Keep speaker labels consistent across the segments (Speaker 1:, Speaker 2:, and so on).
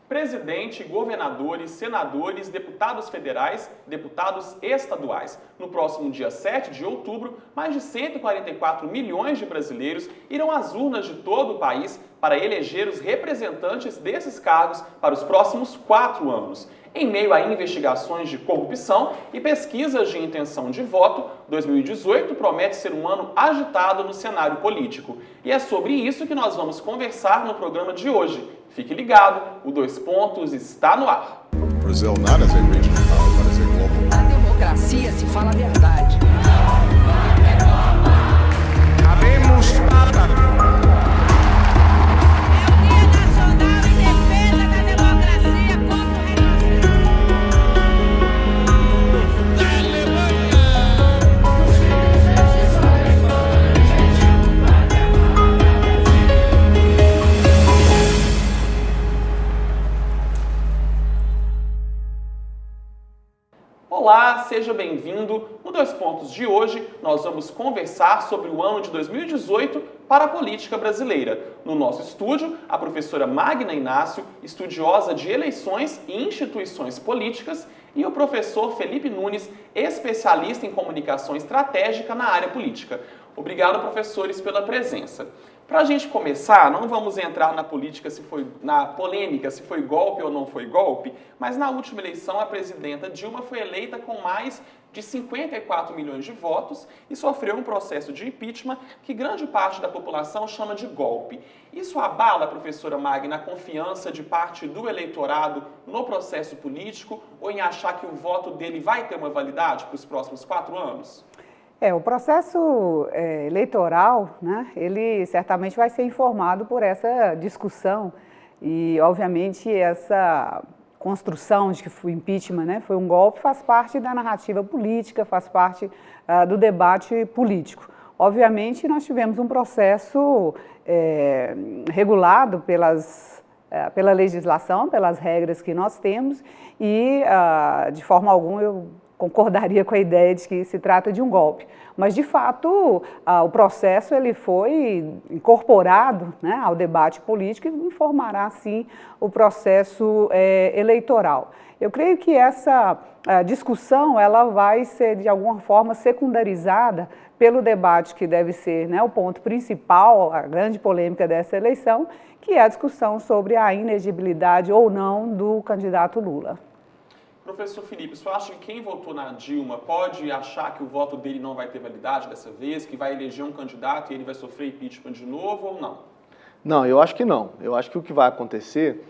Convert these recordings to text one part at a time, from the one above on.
Speaker 1: Presidente, governadores, senadores, deputados federais, deputados estaduais. No próximo dia 7 de outubro, mais de 144 milhões de brasileiros irão às urnas de todo o país para eleger os representantes desses cargos para os próximos 4 anos. Em meio a investigações de corrupção e pesquisas de intenção de voto, 2018 promete ser um ano agitado no cenário político. E é sobre isso que nós vamos conversar no programa de hoje. Fique ligado, o Dois Pontos está no ar.
Speaker 2: Brazil not as a regional power, but as a global power.
Speaker 3: A democracia se fala a verdade.
Speaker 4: Habemos Papa.
Speaker 5: É o Dia Nacional em Defesa da Democracia contra o retrocesso.
Speaker 1: Olá, seja bem-vindo. No Dois Pontos de hoje, nós vamos conversar sobre o ano de 2018 para a política brasileira. No nosso estúdio, a professora Magna Inácio, estudiosa de eleições e instituições políticas, e o professor Felipe Nunes, especialista em comunicação estratégica na área política. Obrigado, professores, pela presença. Para a gente começar, não vamos entrar na polêmica se foi golpe ou não foi golpe, mas na última eleição a presidenta Dilma foi eleita com mais de 54 milhões de votos e sofreu um processo de impeachment que grande parte da população chama de golpe. Isso abala, professora Magna, a confiança de parte do eleitorado no processo político ou em achar que o voto dele vai ter uma validade para os próximos 4 anos?
Speaker 6: O processo eleitoral, né, ele certamente vai ser informado por essa discussão e, obviamente, essa construção de que o impeachment, né, foi um golpe, faz parte da narrativa política, faz parte do debate político. Obviamente, nós tivemos um processo regulado pela legislação, pelas regras que nós temos e, de forma alguma, eu concordaria com a ideia de que se trata de um golpe. Mas, de fato, o processo ele foi incorporado, né, ao debate político e informará, sim, o processo eleitoral. Eu creio que essa discussão ela vai ser, de alguma forma, secundarizada pelo debate que deve ser, né, o ponto principal, a grande polêmica dessa eleição, que é a discussão sobre a inegibilidade ou não do candidato Lula.
Speaker 1: Professor Felipe, o senhor acha que quem votou na Dilma pode achar que o voto dele não vai ter validade dessa vez, que vai eleger um candidato e ele vai sofrer impeachment de novo ou não?
Speaker 7: Não, eu acho que não. Eu acho que o que vai acontecer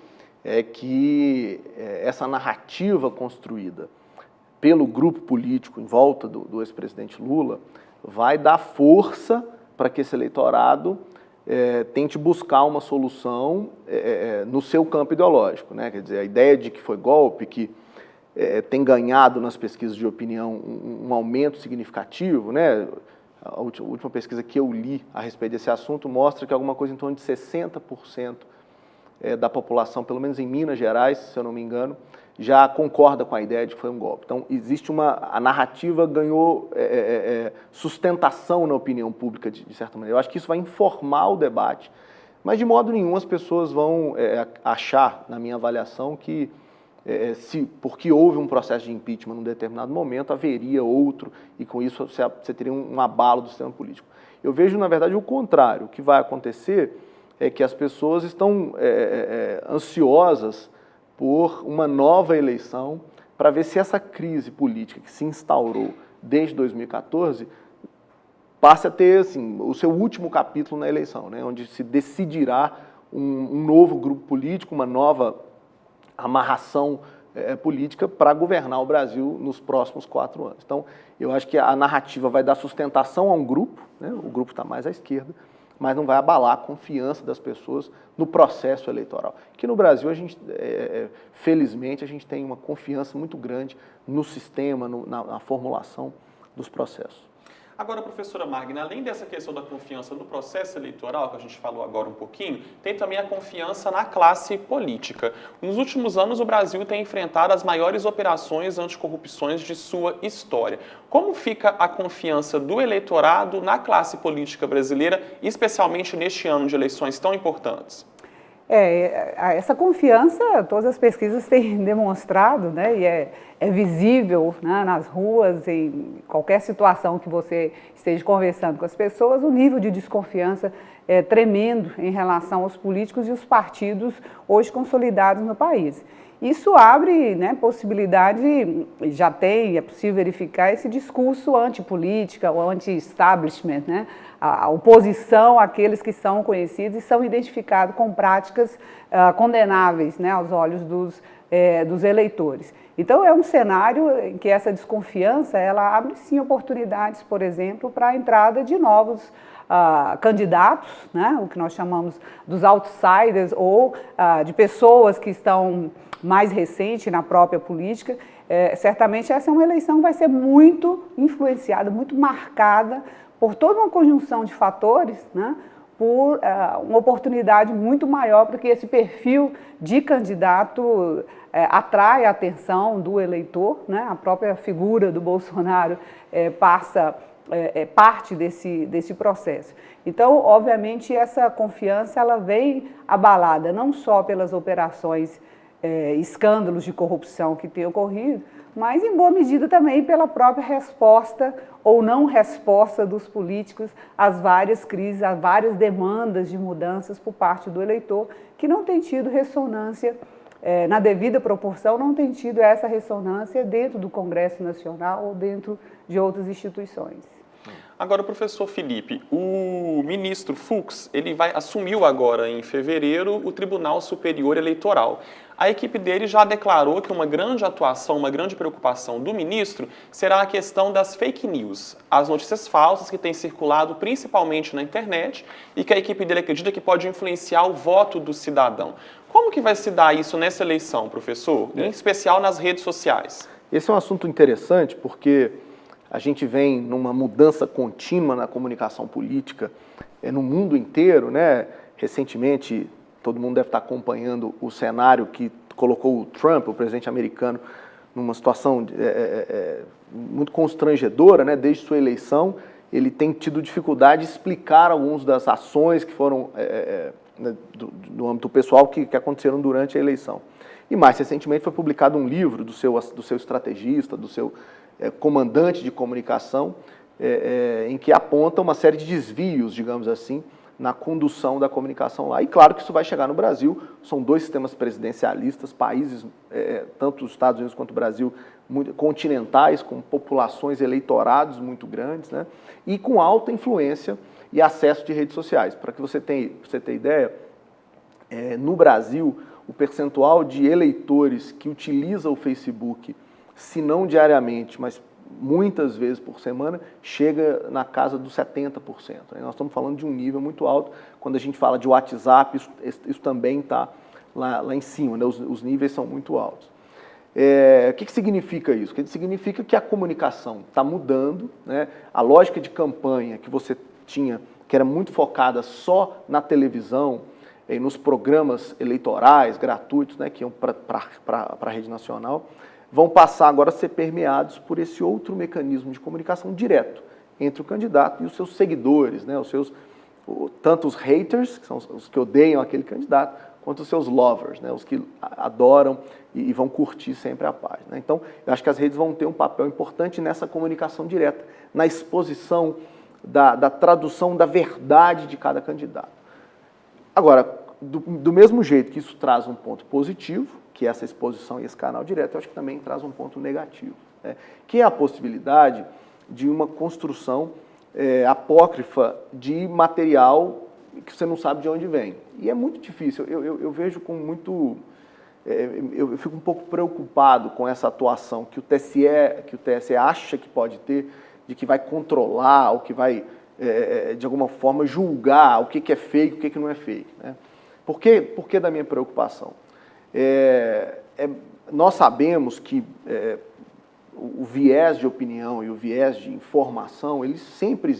Speaker 7: é que essa narrativa construída pelo grupo político em volta do ex-presidente Lula vai dar força para que esse eleitorado tente buscar uma solução no seu campo ideológico, né? Quer dizer, a ideia de que foi golpe, que tem ganhado nas pesquisas de opinião um aumento significativo, né? A última pesquisa que eu li a respeito desse assunto mostra que alguma coisa em torno de 60% da população, pelo menos em Minas Gerais, se eu não me engano, já concorda com a ideia de que foi um golpe. Então, a narrativa ganhou sustentação na opinião pública, de certa maneira. Eu acho que isso vai informar o debate, mas de modo nenhum as pessoas vão achar, na minha avaliação, que porque houve um processo de impeachment num determinado momento, haveria outro, e com isso você teria um abalo do sistema político. Eu vejo, na verdade, o contrário. O que vai acontecer é que as pessoas estão ansiosas por uma nova eleição para ver se essa crise política que se instaurou desde 2014 passe a ter assim, o seu último capítulo na eleição, né, onde se decidirá um novo grupo político, uma nova amarração política para governar o Brasil nos próximos 4 anos. Então, eu acho que a narrativa vai dar sustentação a um grupo, né? O grupo está mais à esquerda, mas não vai abalar a confiança das pessoas no processo eleitoral. Que no Brasil, felizmente, a gente tem uma confiança muito grande no sistema, na formulação dos processos.
Speaker 1: Agora, professora Magna, além dessa questão da confiança no processo eleitoral, que a gente falou agora um pouquinho, tem também a confiança na classe política. Nos últimos anos, o Brasil tem enfrentado as maiores operações anticorrupções de sua história. Como fica a confiança do eleitorado na classe política brasileira, especialmente neste ano de eleições tão importantes?
Speaker 6: Essa confiança, todas as pesquisas têm demonstrado, né, e é visível, né, nas ruas, em qualquer situação que você esteja conversando com as pessoas, o nível de desconfiança é tremendo em relação aos políticos e os partidos hoje consolidados no país. Isso abre, né, possibilidade, já é possível verificar esse discurso antipolítica, o anti-establishment, né, a oposição àqueles que são conhecidos e são identificados com práticas condenáveis, né, aos olhos dos eleitores. Então, é um cenário em que essa desconfiança, ela abre sim oportunidades, por exemplo, para a entrada de novos candidatos, né, o que nós chamamos dos outsiders, ou de pessoas que estão mais recentes na própria política. Certamente essa é uma eleição que vai ser muito influenciada, muito marcada por toda uma conjunção de fatores, né, por uma oportunidade muito maior para que esse perfil de candidato atrai a atenção do eleitor, né? A própria figura do Bolsonaro parte desse processo. Então, obviamente, essa confiança ela vem abalada não só pelas operações, escândalos de corrupção que têm ocorrido, mas em boa medida também pela própria resposta ou não resposta dos políticos às várias crises, às várias demandas de mudanças por parte do eleitor, que não tem tido ressonância, na devida proporção, não tem tido essa ressonância dentro do Congresso Nacional ou dentro de outras instituições.
Speaker 1: Agora, professor Felipe, o ministro Fux, ele assumiu agora em fevereiro o Tribunal Superior Eleitoral. A equipe dele já declarou que uma grande atuação, uma grande preocupação do ministro será a questão das fake news, as notícias falsas que têm circulado principalmente na internet e que a equipe dele acredita que pode influenciar o voto do cidadão. Como que vai se dar isso nessa eleição, professor? Em especial nas redes sociais.
Speaker 7: Esse é um assunto interessante porque a gente vem numa mudança contínua na comunicação política no mundo inteiro, né? Recentemente, todo mundo deve estar acompanhando o cenário que colocou o Trump, o presidente americano, numa situação muito constrangedora, né? Desde sua eleição, ele tem tido dificuldade de explicar algumas das ações que foram do âmbito pessoal que aconteceram durante a eleição. E mais recentemente foi publicado um livro do seu estrategista, do seu comandante de comunicação, em que aponta uma série de desvios, digamos assim, na condução da comunicação lá. E claro que isso vai chegar no Brasil, são dois sistemas presidencialistas, países, tanto os Estados Unidos quanto o Brasil, muito continentais, com populações, eleitorados muito grandes, né? E com alta influência e acesso de redes sociais. Para que você tenha ideia, no Brasil, o percentual de eleitores que utiliza o Facebook, se não diariamente, mas muitas vezes por semana, chega na casa dos 70%. Nós estamos falando de um nível muito alto. Quando a gente fala de WhatsApp, isso também está lá em cima, né? Os níveis são muito altos. O que significa isso? Significa que a comunicação está mudando, né? A lógica de campanha que você tinha, que era muito focada só na televisão, e nos programas eleitorais gratuitos, né, que iam para a rede nacional, vão passar agora a ser permeados por esse outro mecanismo de comunicação direto entre o candidato e os seus seguidores, né, tanto os haters, que são os que odeiam aquele candidato, quanto os seus lovers, né, os que adoram e vão curtir sempre a página. Então, eu acho que as redes vão ter um papel importante nessa comunicação direta, na exposição da tradução da verdade de cada candidato. Agora, do mesmo jeito que isso traz um ponto positivo, que é essa exposição e esse canal direto, eu acho que também traz um ponto negativo, né? Que é a possibilidade de uma construção apócrifa de material que você não sabe de onde vem. E é muito difícil, eu vejo com muito... eu fico um pouco preocupado com essa atuação que o TSE acha que pode ter, de que vai controlar, ou que vai, de alguma forma, julgar o que é fake e o que não é fake, né? Por que da minha preocupação? Nós sabemos que o viés de opinião e o viés de informação, ele sempre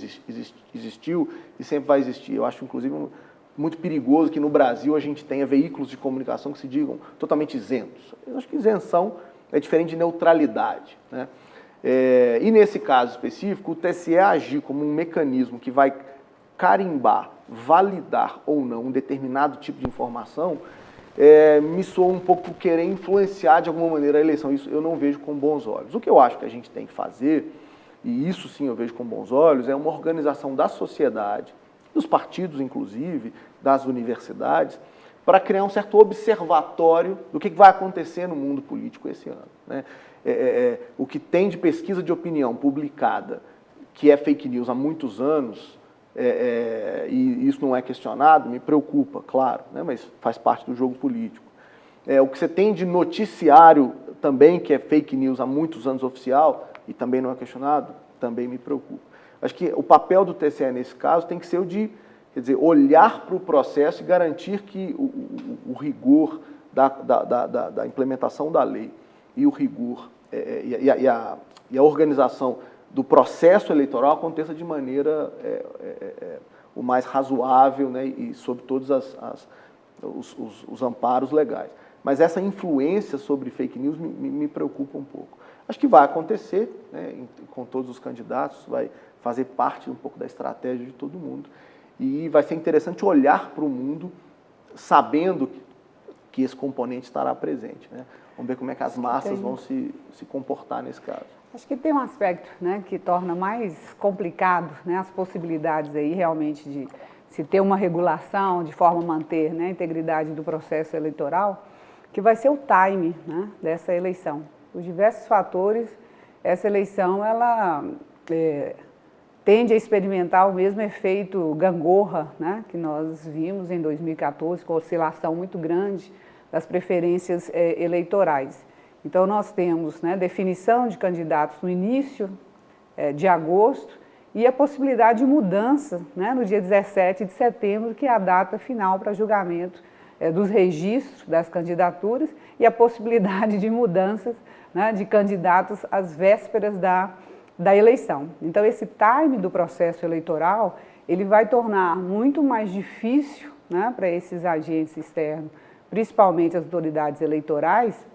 Speaker 7: existiu e sempre vai existir. Eu acho, inclusive, muito perigoso que no Brasil a gente tenha veículos de comunicação que se digam totalmente isentos. Eu acho que isenção é diferente de neutralidade, né? E nesse caso específico, o TSE agir como um mecanismo que vai carimbar validar ou não um determinado tipo de informação, me soa um pouco querer influenciar de alguma maneira a eleição. Isso eu não vejo com bons olhos. O que eu acho que a gente tem que fazer, e isso sim eu vejo com bons olhos, é uma organização da sociedade, dos partidos inclusive, das universidades, para criar um certo observatório do que vai acontecer no mundo político esse ano, né? O que tem de pesquisa de opinião publicada, que é fake news há muitos anos, e isso não é questionado, me preocupa, claro, né? Mas faz parte do jogo político. O que você tem de noticiário também, que é fake news há muitos anos oficial, e também não é questionado, também me preocupa. Acho que o papel do TSE nesse caso tem que ser o de, quer dizer, olhar para o processo e garantir que o rigor da implementação da lei e o rigor e a organização do processo eleitoral aconteça de maneira o mais razoável, né, e sob todos os amparos legais. Mas essa influência sobre fake news me preocupa um pouco. Acho que vai acontecer, né, com todos os candidatos, vai fazer parte um pouco da estratégia de todo mundo. E vai ser interessante olhar para o mundo sabendo que esse componente estará presente, né? Vamos ver como é que as massas vão se comportar nesse caso.
Speaker 6: Acho que tem um aspecto, né, que torna mais complicado, né, as possibilidades aí realmente de se ter uma regulação de forma a manter, né, a integridade do processo eleitoral, que vai ser o time, né, dessa eleição. Por diversos fatores, essa eleição ela tende a experimentar o mesmo efeito gangorra, né, que nós vimos em 2014, com oscilação muito grande das preferências eleitorais. Então, nós temos, né, definição de candidatos no início de agosto e a possibilidade de mudança, né, no dia 17 de setembro, que é a data final para julgamento dos registros das candidaturas e a possibilidade de mudanças, né, de candidatos às vésperas da eleição. Então, esse time do processo eleitoral, ele vai tornar muito mais difícil, né, para esses agentes externos, principalmente as autoridades eleitorais,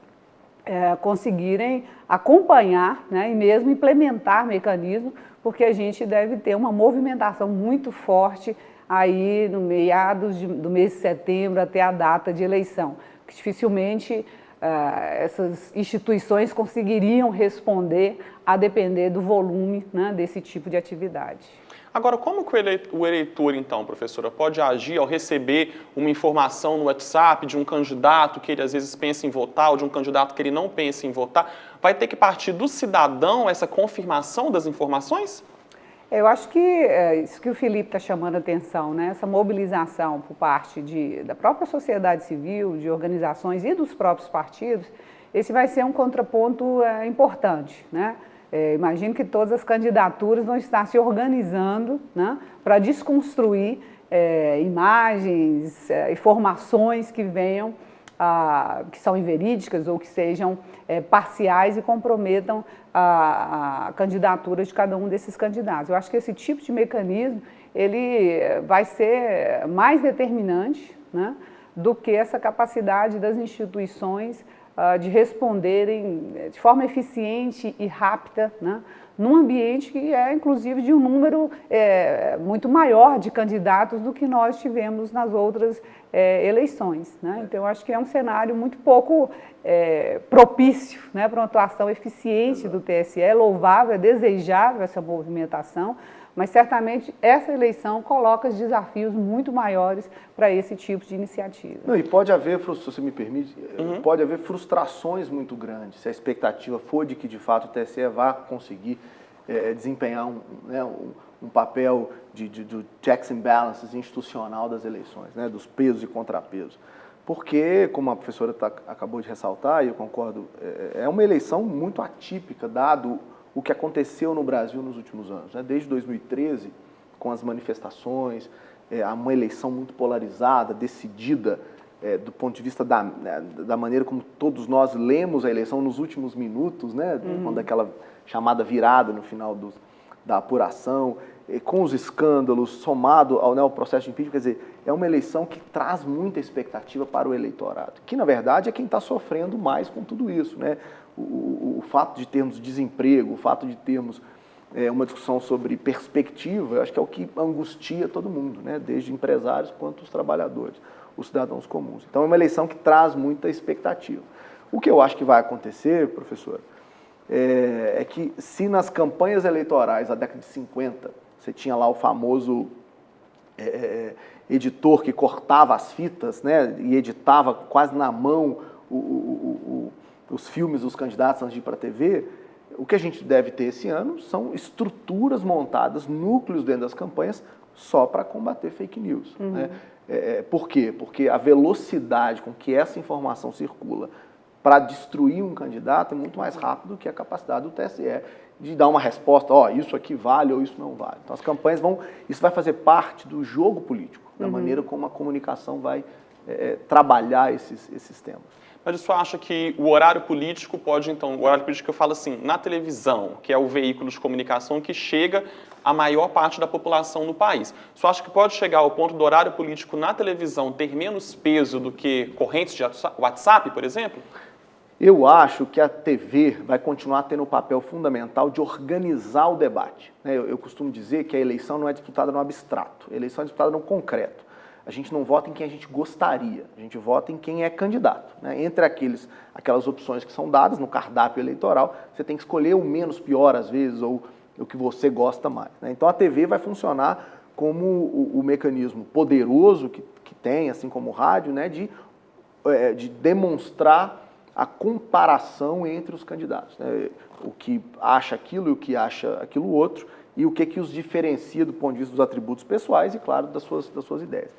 Speaker 6: conseguirem acompanhar, né, e mesmo implementar mecanismos, porque a gente deve ter uma movimentação muito forte aí no meados do mês de setembro até a data de eleição, que dificilmente essas instituições conseguiriam responder a depender do volume, né, desse tipo de atividade.
Speaker 1: Agora, como que o eleitor, então, professora, pode agir ao receber uma informação no WhatsApp de um candidato que ele às vezes pensa em votar ou de um candidato que ele não pensa em votar? Vai ter que partir do cidadão essa confirmação das informações?
Speaker 6: Eu acho que isso que o Felipe está chamando a atenção, né? Essa mobilização por parte da própria sociedade civil, de organizações e dos próprios partidos, esse vai ser um contraponto importante, né? Imagino que todas as candidaturas vão estar se organizando, né, para desconstruir imagens, informações que venham, que são inverídicas ou que sejam parciais e comprometam a candidatura de cada um desses candidatos. Eu acho que esse tipo de mecanismo ele vai ser mais determinante, né, do que essa capacidade das instituições de responderem de forma eficiente e rápida, né, num ambiente que é, inclusive, de um número muito maior de candidatos do que nós tivemos nas outras eleições, né? Então, eu acho que é um cenário muito pouco propício, né, para uma atuação eficiente do TSE. É louvável, é desejável essa movimentação, mas certamente essa eleição coloca desafios muito maiores para esse tipo de iniciativa.
Speaker 7: Não, e pode haver, se você me permite, pode haver frustrações muito grandes, se a expectativa for de que, de fato, o TSE vá conseguir desempenhar um papel de checks and balances institucional das eleições, né, dos pesos e contrapesos. Porque, como a professora acabou de ressaltar, e eu concordo, é uma eleição muito atípica, dado o que aconteceu no Brasil nos últimos anos, né? Desde 2013, com as manifestações, uma eleição muito polarizada, decidida do ponto de vista da maneira como todos nós lemos a eleição nos últimos minutos, né? Quando aquela chamada virada no final da apuração, com os escândalos, somado ao processo de impeachment, quer dizer, é uma eleição que traz muita expectativa para o eleitorado, que na verdade é quem está sofrendo mais com tudo isso, né? O fato de termos desemprego, o fato de termos uma discussão sobre perspectiva, eu acho que é o que angustia todo mundo, né? Desde empresários quanto os trabalhadores, os cidadãos comuns. Então é uma eleição que traz muita expectativa. O que eu acho que vai acontecer, professor, é que se nas campanhas eleitorais da década de 50, você tinha lá o famoso editor que cortava as fitas, né, e editava quase na mão os filmes dos candidatos antes de ir para a TV, o que a gente deve ter esse ano são estruturas montadas, núcleos dentro das campanhas, só para combater fake news. Né? Por quê? Porque a velocidade com que essa informação circula para destruir um candidato é muito mais rápido do que a capacidade do TSE de dar uma resposta, isso aqui vale ou isso não vale. Então as campanhas isso vai fazer parte do jogo político, da maneira como a comunicação vai trabalhar esses temas.
Speaker 1: Mas você acha que o horário político pode, então, o horário político que eu falo assim, na televisão, que é o veículo de comunicação que chega à maior parte da população no país, você acha que pode chegar ao ponto do horário político na televisão ter menos peso do que correntes de WhatsApp, por exemplo?
Speaker 7: Eu acho que a TV vai continuar tendo o papel fundamental de organizar o debate. Eu costumo dizer que a eleição não é disputada no abstrato, a eleição é disputada no concreto. A gente não vota em quem a gente gostaria, a gente vota em quem é candidato. Entre aquelas opções que são dadas no cardápio eleitoral, você tem que escolher o menos pior, às vezes, ou o que você gosta mais. Então a TV vai funcionar como o mecanismo poderoso que tem, assim como o rádio, de demonstrar a comparação entre os candidatos. O que acha aquilo e o que acha aquilo outro, e o que os diferencia do ponto de vista dos atributos pessoais e, claro, das suas ideias.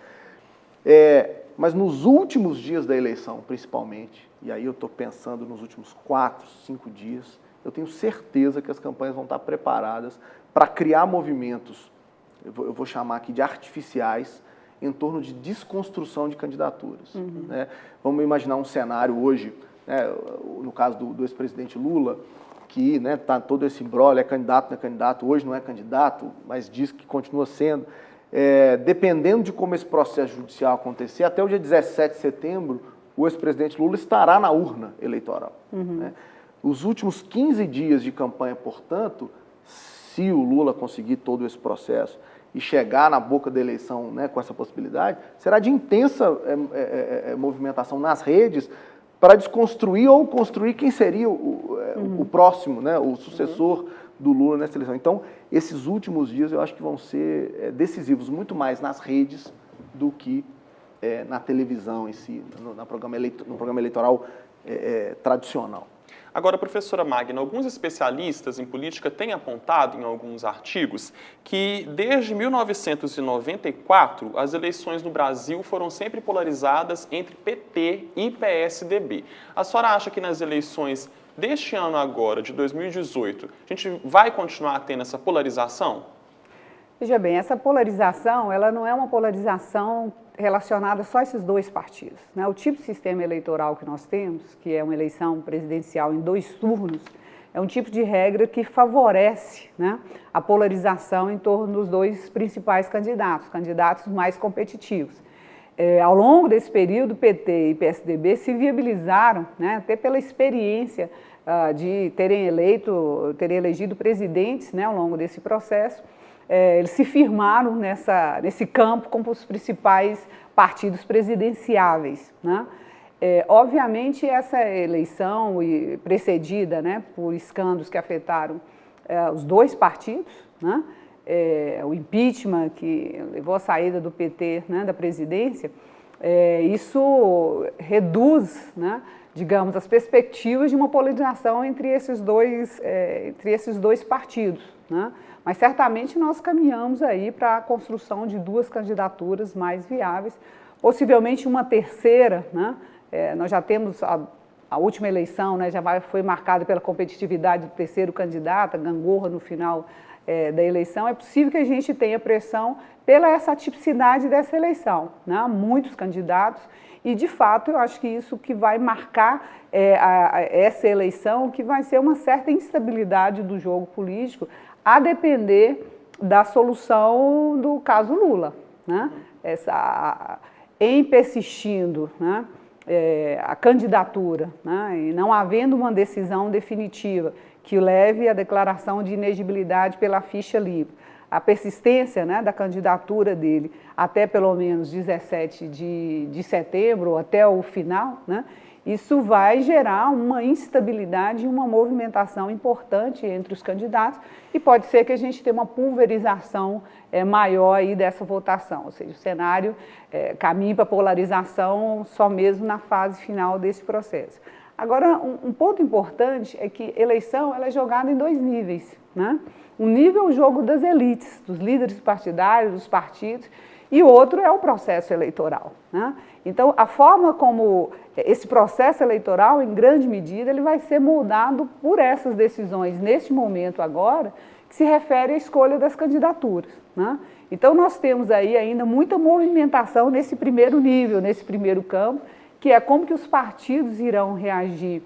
Speaker 7: Mas nos últimos dias da eleição, principalmente, e aí eu estou pensando nos últimos 4, 5 dias, eu tenho certeza que as campanhas vão estar preparadas para criar movimentos, eu vou chamar aqui de artificiais, em torno de desconstrução de candidaturas. Vamos imaginar um cenário hoje, no caso do ex-presidente Lula, que está todo esse imbróglio, é candidato, não é candidato, hoje não é candidato, mas diz que continua sendo. Dependendo de como esse processo judicial acontecer, até o dia 17 de setembro, o ex-presidente Lula estará na urna eleitoral. Os últimos 15 dias de campanha, portanto, se o Lula conseguir todo esse processo e chegar na boca da eleição com essa possibilidade, será de intensa movimentação nas redes para desconstruir ou construir quem seria o próximo, o sucessor do Lula nessa eleição. Então, esses últimos dias eu acho que vão ser decisivos, muito mais nas redes do que na televisão em si, no programa eleitoral tradicional.
Speaker 1: Agora, professora Magna, alguns especialistas em política têm apontado em alguns artigos que desde 1994 as eleições no Brasil foram sempre polarizadas entre PT e PSDB. A senhora acha que nas eleições deste ano agora, de 2018, a gente vai continuar tendo essa polarização?
Speaker 6: Veja bem, essa polarização, ela não é uma polarização relacionada só a esses dois partidos. O tipo de sistema eleitoral que nós temos, que é uma eleição presidencial em 2 turnos, é um tipo de regra que favorece a polarização em torno dos 2 principais candidatos mais competitivos. Ao longo desse período, PT e PSDB se viabilizaram, até pela experiência de terem elegido presidentes ao longo desse processo. Eles se firmaram nesse campo como os principais partidos presidenciáveis. Obviamente, essa eleição precedida por escândalos que afetaram os 2 partidos, o impeachment que levou à saída do PT da presidência, isso reduz, digamos, as perspectivas de uma polarização entre esses dois partidos. Mas certamente nós caminhamos aí para a construção de 2 candidaturas mais viáveis, possivelmente uma terceira. Nós já temos a última eleição, foi marcada pela competitividade do terceiro candidato, a gangorra no final da eleição. É possível que a gente tenha pressão pela essa tipicidade dessa eleição. Muitos candidatos e, de fato, eu acho que isso que vai marcar essa eleição, que vai ser uma certa instabilidade do jogo político, a depender da solução do caso Lula. Em persistindo a candidatura, né, e não havendo uma decisão definitiva que leve à declaração de inegibilidade pela ficha limpa, a persistência, né, da candidatura dele até pelo menos 17 de setembro, ou até o final, né, isso vai gerar uma instabilidade e uma movimentação importante entre os candidatos e pode ser que a gente tenha uma pulverização maior aí dessa votação, ou seja, o cenário caminha para polarização só mesmo na fase final desse processo. Agora, um ponto importante é que eleição ela é jogada em dois níveis, né? Um nível é o jogo das elites, dos líderes partidários, dos partidos, e o outro é o processo eleitoral, né? Então, a forma como esse processo eleitoral, em grande medida, ele vai ser moldado por essas decisões, neste momento agora, que se refere à escolha das candidaturas, né? Então, nós temos aí ainda muita movimentação nesse primeiro nível, nesse primeiro campo, que é como que os partidos irão reagir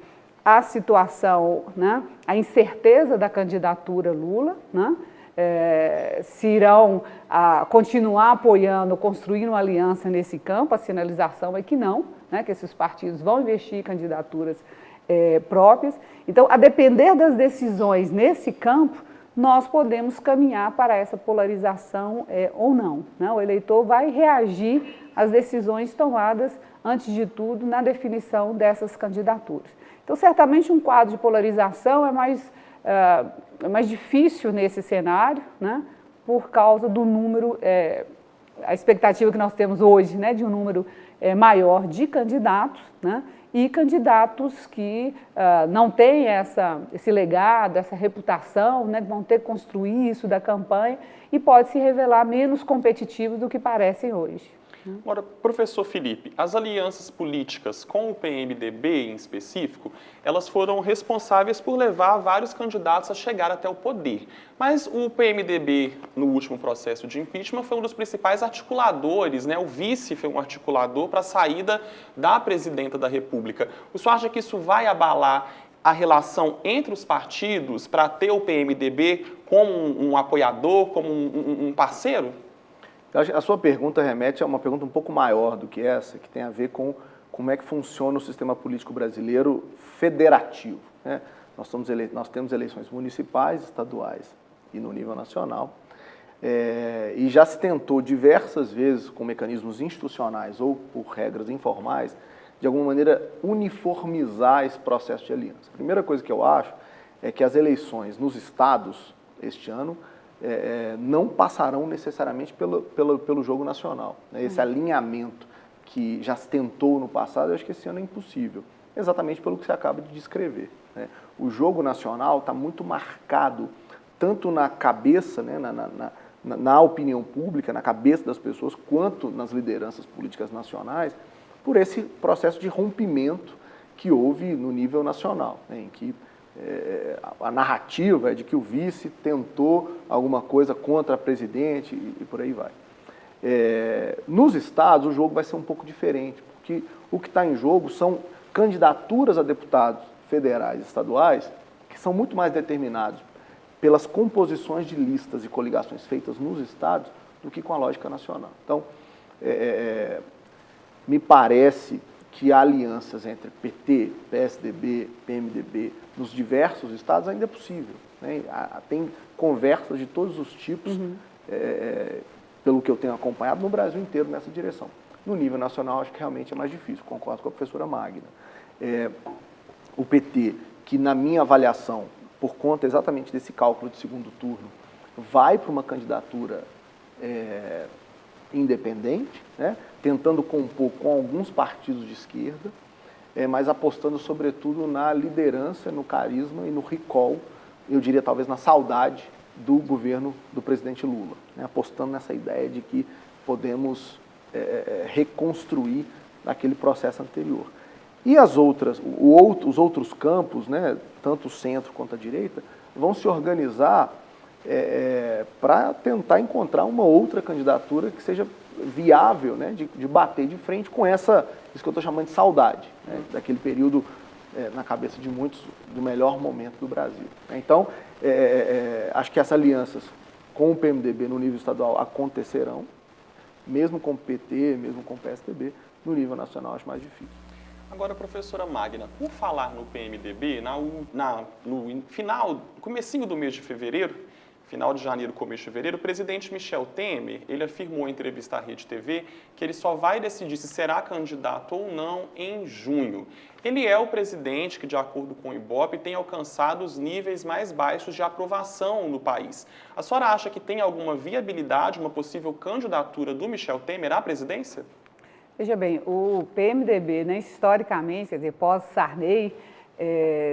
Speaker 6: à situação, né, à incerteza da candidatura Lula, né, se irão continuar apoiando, construindo uma aliança nesse campo. A sinalização é que não, né, que esses partidos vão investir em candidaturas próprias. Então, a depender das decisões nesse campo, nós podemos caminhar para essa polarização ou não, né? O eleitor vai reagir às decisões tomadas, antes de tudo, na definição dessas candidaturas. Então, certamente, um quadro de polarização é mais difícil nesse cenário, né, por causa do número, a expectativa que nós temos hoje, né, de um número maior de candidatos, né, e candidatos que não têm esse legado, essa reputação, né, vão ter que construir isso da campanha e pode se revelar menos competitivos do que parecem hoje.
Speaker 1: Agora, professor Felipe, as alianças políticas com o PMDB em específico, elas foram responsáveis por levar vários candidatos a chegar até o poder. Mas o PMDB, no último processo de impeachment, foi um dos principais articuladores, né? O vice foi um articulador para a saída da presidenta da República. O senhor acha que isso vai abalar a relação entre os partidos para ter o PMDB como um apoiador, como um parceiro?
Speaker 7: A sua pergunta remete a uma pergunta um pouco maior do que essa, que tem a ver com como é que funciona o sistema político brasileiro federativo, né? Nós temos eleições municipais, estaduais e no nível nacional, e já se tentou diversas vezes com mecanismos institucionais ou por regras informais, de alguma maneira uniformizar esse processo de aliança. A primeira coisa que eu acho é que as eleições nos estados este ano não passarão necessariamente pelo jogo nacional, né? Esse alinhamento que já se tentou no passado, eu acho que esse ano é impossível, exatamente pelo que você acaba de descrever, né? O jogo nacional está muito marcado, tanto na cabeça, né, na opinião pública, na cabeça das pessoas, quanto nas lideranças políticas nacionais, por esse processo de rompimento que houve no nível nacional, né, em que a narrativa é de que o vice tentou alguma coisa contra a presidente e por aí vai. Nos estados, o jogo vai ser um pouco diferente, porque o que está em jogo são candidaturas a deputados federais e estaduais que são muito mais determinados pelas composições de listas e coligações feitas nos estados do que com a lógica nacional. Então, me parece que há alianças entre PT, PSDB, PMDB nos diversos estados ainda é possível, né? Tem conversas de todos os tipos, pelo que eu tenho acompanhado, no Brasil inteiro nessa direção. No nível nacional, acho que realmente é mais difícil, concordo com a professora Magna. O PT, que na minha avaliação, por conta exatamente desse cálculo de segundo turno, vai para uma candidatura independente, né, tentando compor com alguns partidos de esquerda, mas apostando sobretudo na liderança, no carisma e no recall, eu diria talvez na saudade do governo do presidente Lula, né, apostando nessa ideia de que podemos reconstruir aquele processo anterior. E os outros campos, né, tanto o centro quanto a direita, vão se organizar para tentar encontrar uma outra candidatura que seja viável, né, de bater de frente com isso que eu estou chamando de saudade, né, daquele período na cabeça de muitos do melhor momento do Brasil. Então, acho que essas alianças com o PMDB no nível estadual acontecerão, mesmo com o PT, mesmo com o PSDB, no nível nacional acho mais difícil.
Speaker 1: Agora, professora Magna, por falar no PMDB, no comecinho do mês de fevereiro, final de janeiro, começo de fevereiro, o presidente Michel Temer, ele afirmou em entrevista à Rede TV que ele só vai decidir se será candidato ou não em junho. Ele é o presidente que, de acordo com o Ibope, tem alcançado os níveis mais baixos de aprovação no país. A senhora acha que tem alguma viabilidade, uma possível candidatura do Michel Temer à presidência?
Speaker 6: Veja bem, o PMDB, né, historicamente, quer dizer, pós-Sarney,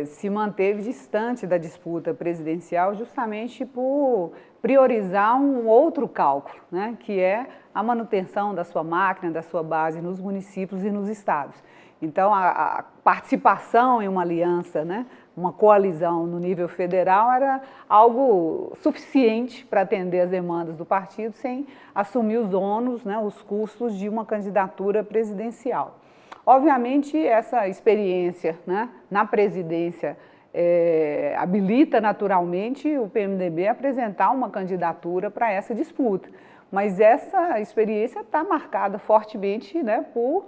Speaker 6: se manteve distante da disputa presidencial justamente por priorizar um outro cálculo, né, que é a manutenção da sua máquina, da sua base nos municípios e nos estados. Então, a participação em uma aliança, né, uma coalizão no nível federal era algo suficiente para atender as demandas do partido sem assumir os ônus, né, os custos de uma candidatura presidencial. Obviamente, essa experiência, né, na presidência habilita naturalmente o PMDB a apresentar uma candidatura para essa disputa, mas essa experiência está marcada fortemente, né, por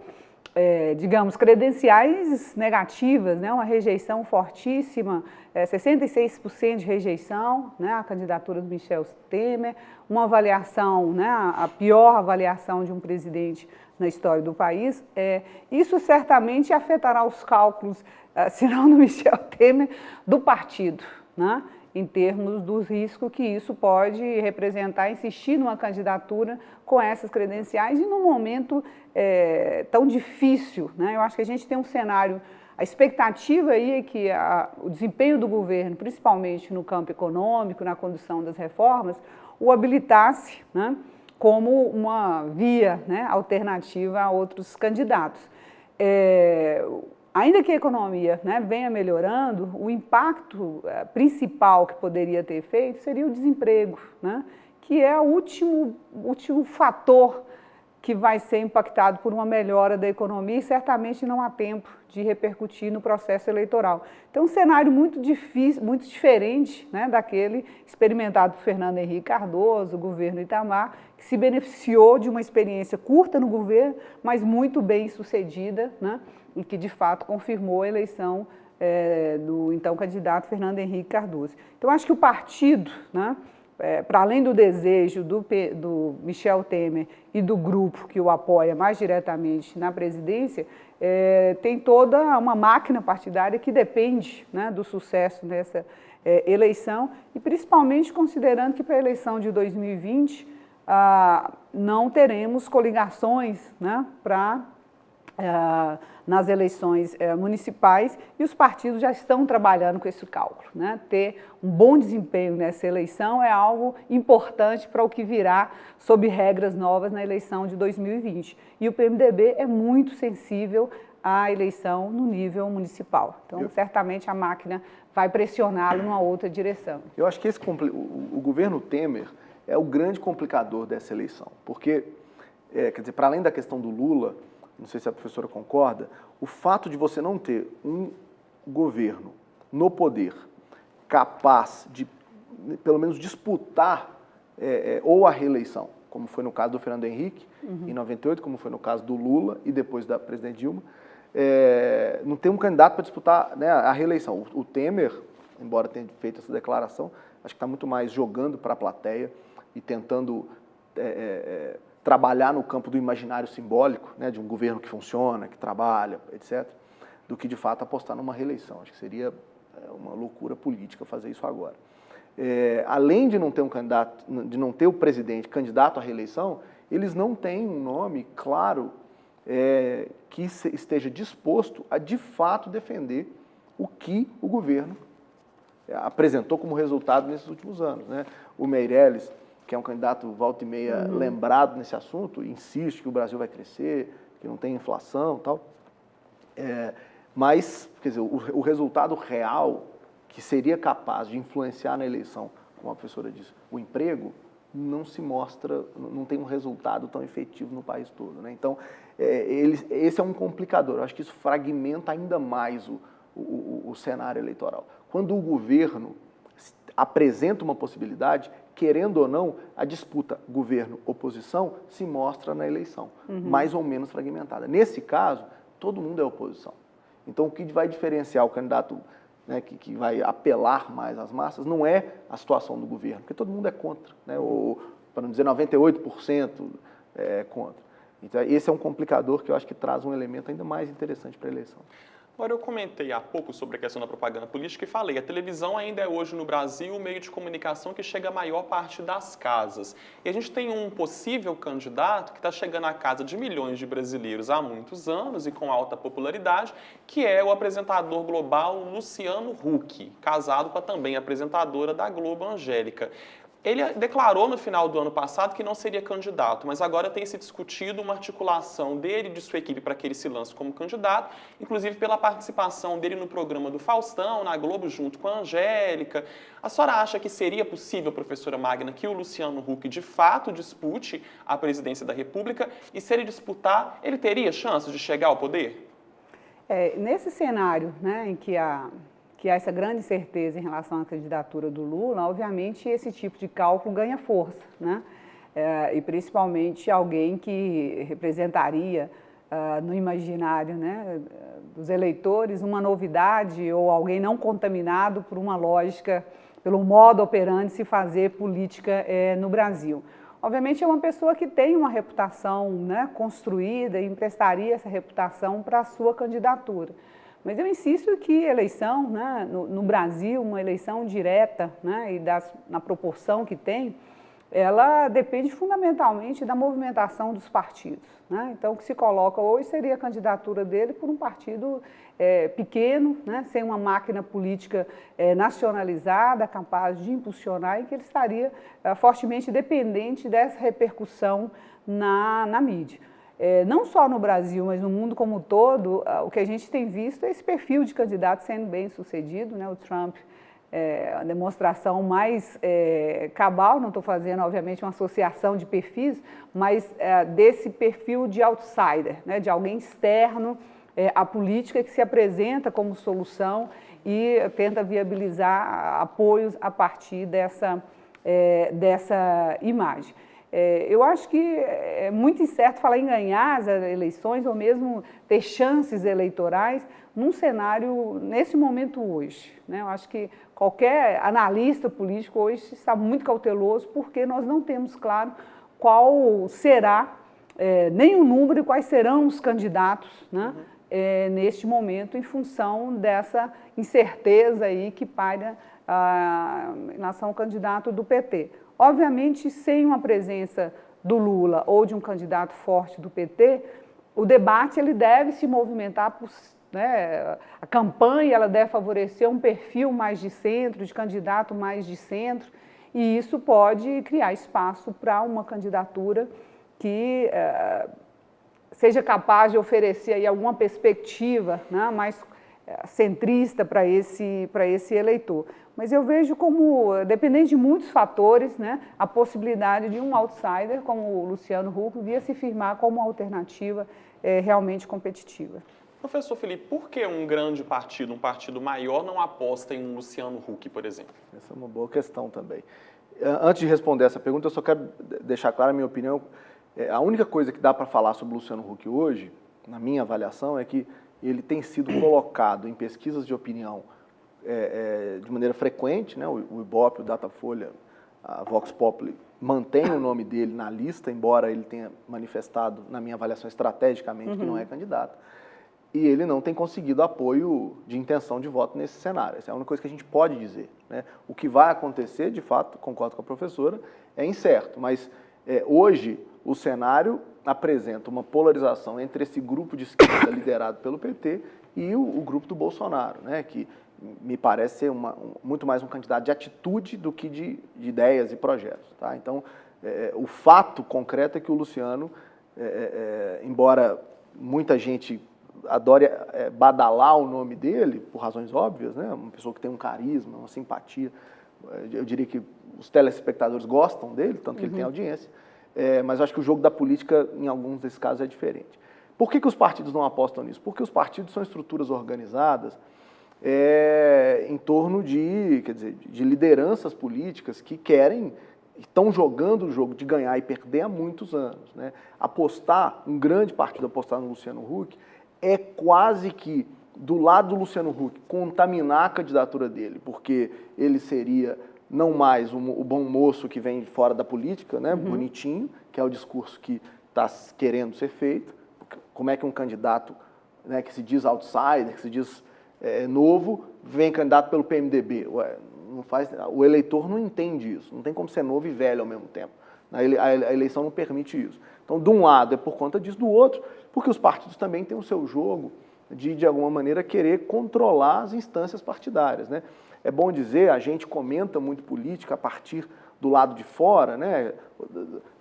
Speaker 6: digamos, credenciais negativas, né? Uma rejeição fortíssima, 66% de rejeição, né? A candidatura do Michel Temer, uma avaliação, né? A pior avaliação de um presidente na história do país. Isso certamente afetará os cálculos, se não do Michel Temer, do partido, né? Em termos do risco que isso pode representar, insistir numa candidatura com essas credenciais e num momento tão difícil, né? Eu acho que a gente tem um cenário, a expectativa aí é que o desempenho do governo, principalmente no campo econômico, na condução das reformas, o habilitasse, né, como uma via, né, alternativa a outros candidatos. Ainda que a economia, né, venha melhorando, o impacto principal que poderia ter feito seria o desemprego, né, que é o último fator que vai ser impactado por uma melhora da economia e certamente não há tempo de repercutir no processo eleitoral. Então, um cenário muito difícil, muito diferente, né, daquele experimentado por Fernando Henrique Cardoso, o governo Itamar, que se beneficiou de uma experiência curta no governo, mas muito bem sucedida, né, e que, de fato, confirmou a eleição do então candidato Fernando Henrique Cardoso. Então, acho que o partido, né, para além do desejo do Michel Temer e do grupo que o apoia mais diretamente na presidência, tem toda uma máquina partidária que depende, né, do sucesso dessa eleição e principalmente considerando que para a eleição de 2020 não teremos coligações, né, nas eleições municipais e os partidos já estão trabalhando com esse cálculo, né? Ter um bom desempenho nessa eleição é algo importante para o que virá sob regras novas na eleição de 2020. E o PMDB é muito sensível à eleição no nível municipal. Então, certamente a máquina vai pressioná-lo numa outra direção.
Speaker 7: Eu acho que o governo Temer é o grande complicador dessa eleição, porque, quer dizer, para além da questão do Lula, não sei se a professora concorda, o fato de você não ter um governo no poder capaz de, pelo menos, disputar ou a reeleição, como foi no caso do Fernando Henrique, em 98, como foi no caso do Lula e depois da presidente Dilma, não tem um candidato para disputar, né, a reeleição. O Temer, embora tenha feito essa declaração, acho que está muito mais jogando para a plateia e tentando trabalhar no campo do imaginário simbólico, né, de um governo que funciona, que trabalha, etc., do que, de fato, apostar numa reeleição. Acho que seria uma loucura política fazer isso agora. Além de não ter um candidato, de não ter o presidente candidato à reeleição, eles não têm um nome claro que esteja disposto a, de fato, defender o que o governo apresentou como resultado nesses últimos anos, né? O Meirelles, que é um candidato volta e meia lembrado nesse assunto, insiste que o Brasil vai crescer, que não tem inflação e tal. Mas, quer dizer, o resultado real que seria capaz de influenciar na eleição, como a professora disse, o emprego, não se mostra, não tem um resultado tão efetivo no país todo, né? Então, esse é um complicador. Eu acho que isso fragmenta ainda mais o cenário eleitoral. Quando o governo apresenta uma possibilidade, querendo ou não, a disputa governo-oposição se mostra na eleição, mais ou menos fragmentada. Nesse caso, todo mundo é oposição. Então, o que vai diferenciar o candidato, né, que vai apelar mais às massas não é a situação do governo, porque todo mundo é contra, né, ou, para não dizer 98% é contra. Então, esse é um complicador que eu acho que traz um elemento ainda mais interessante para a eleição.
Speaker 1: Agora, eu comentei há pouco sobre a questão da propaganda política e falei, a televisão ainda é hoje no Brasil o meio de comunicação que chega à maior parte das casas. E a gente tem um possível candidato que está chegando à casa de milhões de brasileiros há muitos anos e com alta popularidade, que é o apresentador global Luciano Huck, casado com a também apresentadora da Globo, Angélica. Ele declarou no final do ano passado que não seria candidato, mas agora tem se discutido uma articulação dele e de sua equipe para que ele se lance como candidato, inclusive pela participação dele no programa do Faustão, na Globo, junto com a Angélica. A senhora acha que seria possível, professora Magna, que o Luciano Huck de fato dispute a presidência da República e, se ele disputar, ele teria chance de chegar ao poder?
Speaker 6: Nesse cenário, né, em que há essa grande certeza em relação à candidatura do Lula, obviamente esse tipo de cálculo ganha força, né? E principalmente alguém que representaria no imaginário, né, dos eleitores uma novidade ou alguém não contaminado por uma lógica, pelo modo operandi se fazer política no Brasil. Obviamente é uma pessoa que tem uma reputação, né, construída e emprestaria essa reputação para a sua candidatura. Mas eu insisto que eleição, né, no Brasil, uma eleição direta, né, e na proporção que tem, ela depende fundamentalmente da movimentação dos partidos, né? Então, o que se coloca hoje seria a candidatura dele por um partido pequeno, né, sem uma máquina política nacionalizada, capaz de impulsionar, e que ele estaria fortemente dependente dessa repercussão na mídia. Não só no Brasil, mas no mundo como um todo, o que a gente tem visto é esse perfil de candidato sendo bem sucedido, né? O Trump a demonstração mais cabal, não estou fazendo, obviamente, uma associação de perfis, mas desse perfil de outsider, né? De alguém externo à política que se apresenta como solução e tenta viabilizar apoios a partir dessa imagem. Eu acho que é muito incerto falar em ganhar as eleições ou mesmo ter chances eleitorais num cenário, nesse momento hoje, né? Eu acho que qualquer analista político hoje está muito cauteloso porque nós não temos claro qual será nem o número e quais serão os candidatos, né? Neste momento, em função dessa incerteza aí que paira em relação ao candidato do PT. Obviamente, sem uma presença do Lula ou de um candidato forte do PT, o debate ele deve se movimentar, né, a campanha ela deve favorecer um perfil mais de centro, de candidato mais de centro, e isso pode criar espaço para uma candidatura que seja capaz de oferecer aí alguma perspectiva, né, mais centrista para esse eleitor. Mas eu vejo como, dependente de muitos fatores, né, a possibilidade de um outsider como o Luciano Huck vir a se firmar como uma alternativa realmente competitiva.
Speaker 1: Professor Felipe, por que um grande partido, um partido maior, não aposta em um Luciano Huck, por exemplo?
Speaker 7: Essa é uma boa questão também. Antes de responder essa pergunta, eu só quero deixar clara a minha opinião. A única coisa que dá para falar sobre o Luciano Huck hoje, na minha avaliação, é que ele tem sido colocado em pesquisas de opinião de maneira frequente, né? O Ibope, o Datafolha, a Vox Populi mantém o nome dele na lista, embora ele tenha manifestado, na minha avaliação, estrategicamente, que não é candidato, e ele não tem conseguido apoio de intenção de voto nesse cenário. Essa é a única coisa que a gente pode dizer, né? O que vai acontecer, de fato, concordo com a professora, é incerto, mas hoje o cenário apresenta uma polarização entre esse grupo de esquerda liderado pelo PT e o grupo do Bolsonaro, né, que me parece ser muito mais um candidato de atitude do que de ideias e projetos. Tá? Então, o fato concreto é que o Luciano, embora muita gente adore badalar o nome dele, por razões óbvias, né, uma pessoa que tem um carisma, uma simpatia, eu diria que os telespectadores gostam dele, tanto que ele tem audiência, mas eu acho que o jogo da política, em alguns desses casos, é diferente. Por que os partidos não apostam nisso? Porque os partidos são estruturas organizadas em torno de lideranças políticas que estão jogando o jogo de ganhar e perder há muitos anos, né? Um grande partido apostar no Luciano Huck, é quase que, do lado do Luciano Huck, contaminar a candidatura dele, porque ele seria não mais o bom moço que vem fora da política, né, bonitinho, que é o discurso que está querendo ser feito. Como é que um candidato, né, que se diz outsider, que se diz novo, vem candidato pelo PMDB? Ué, não faz, o eleitor não entende isso, não tem como ser novo e velho ao mesmo tempo. A eleição não permite isso. Então, de um lado é por conta disso, do outro, porque os partidos também têm o seu jogo de alguma maneira, querer controlar as instâncias partidárias, né? É bom dizer, a gente comenta muito política a partir do lado de fora, né?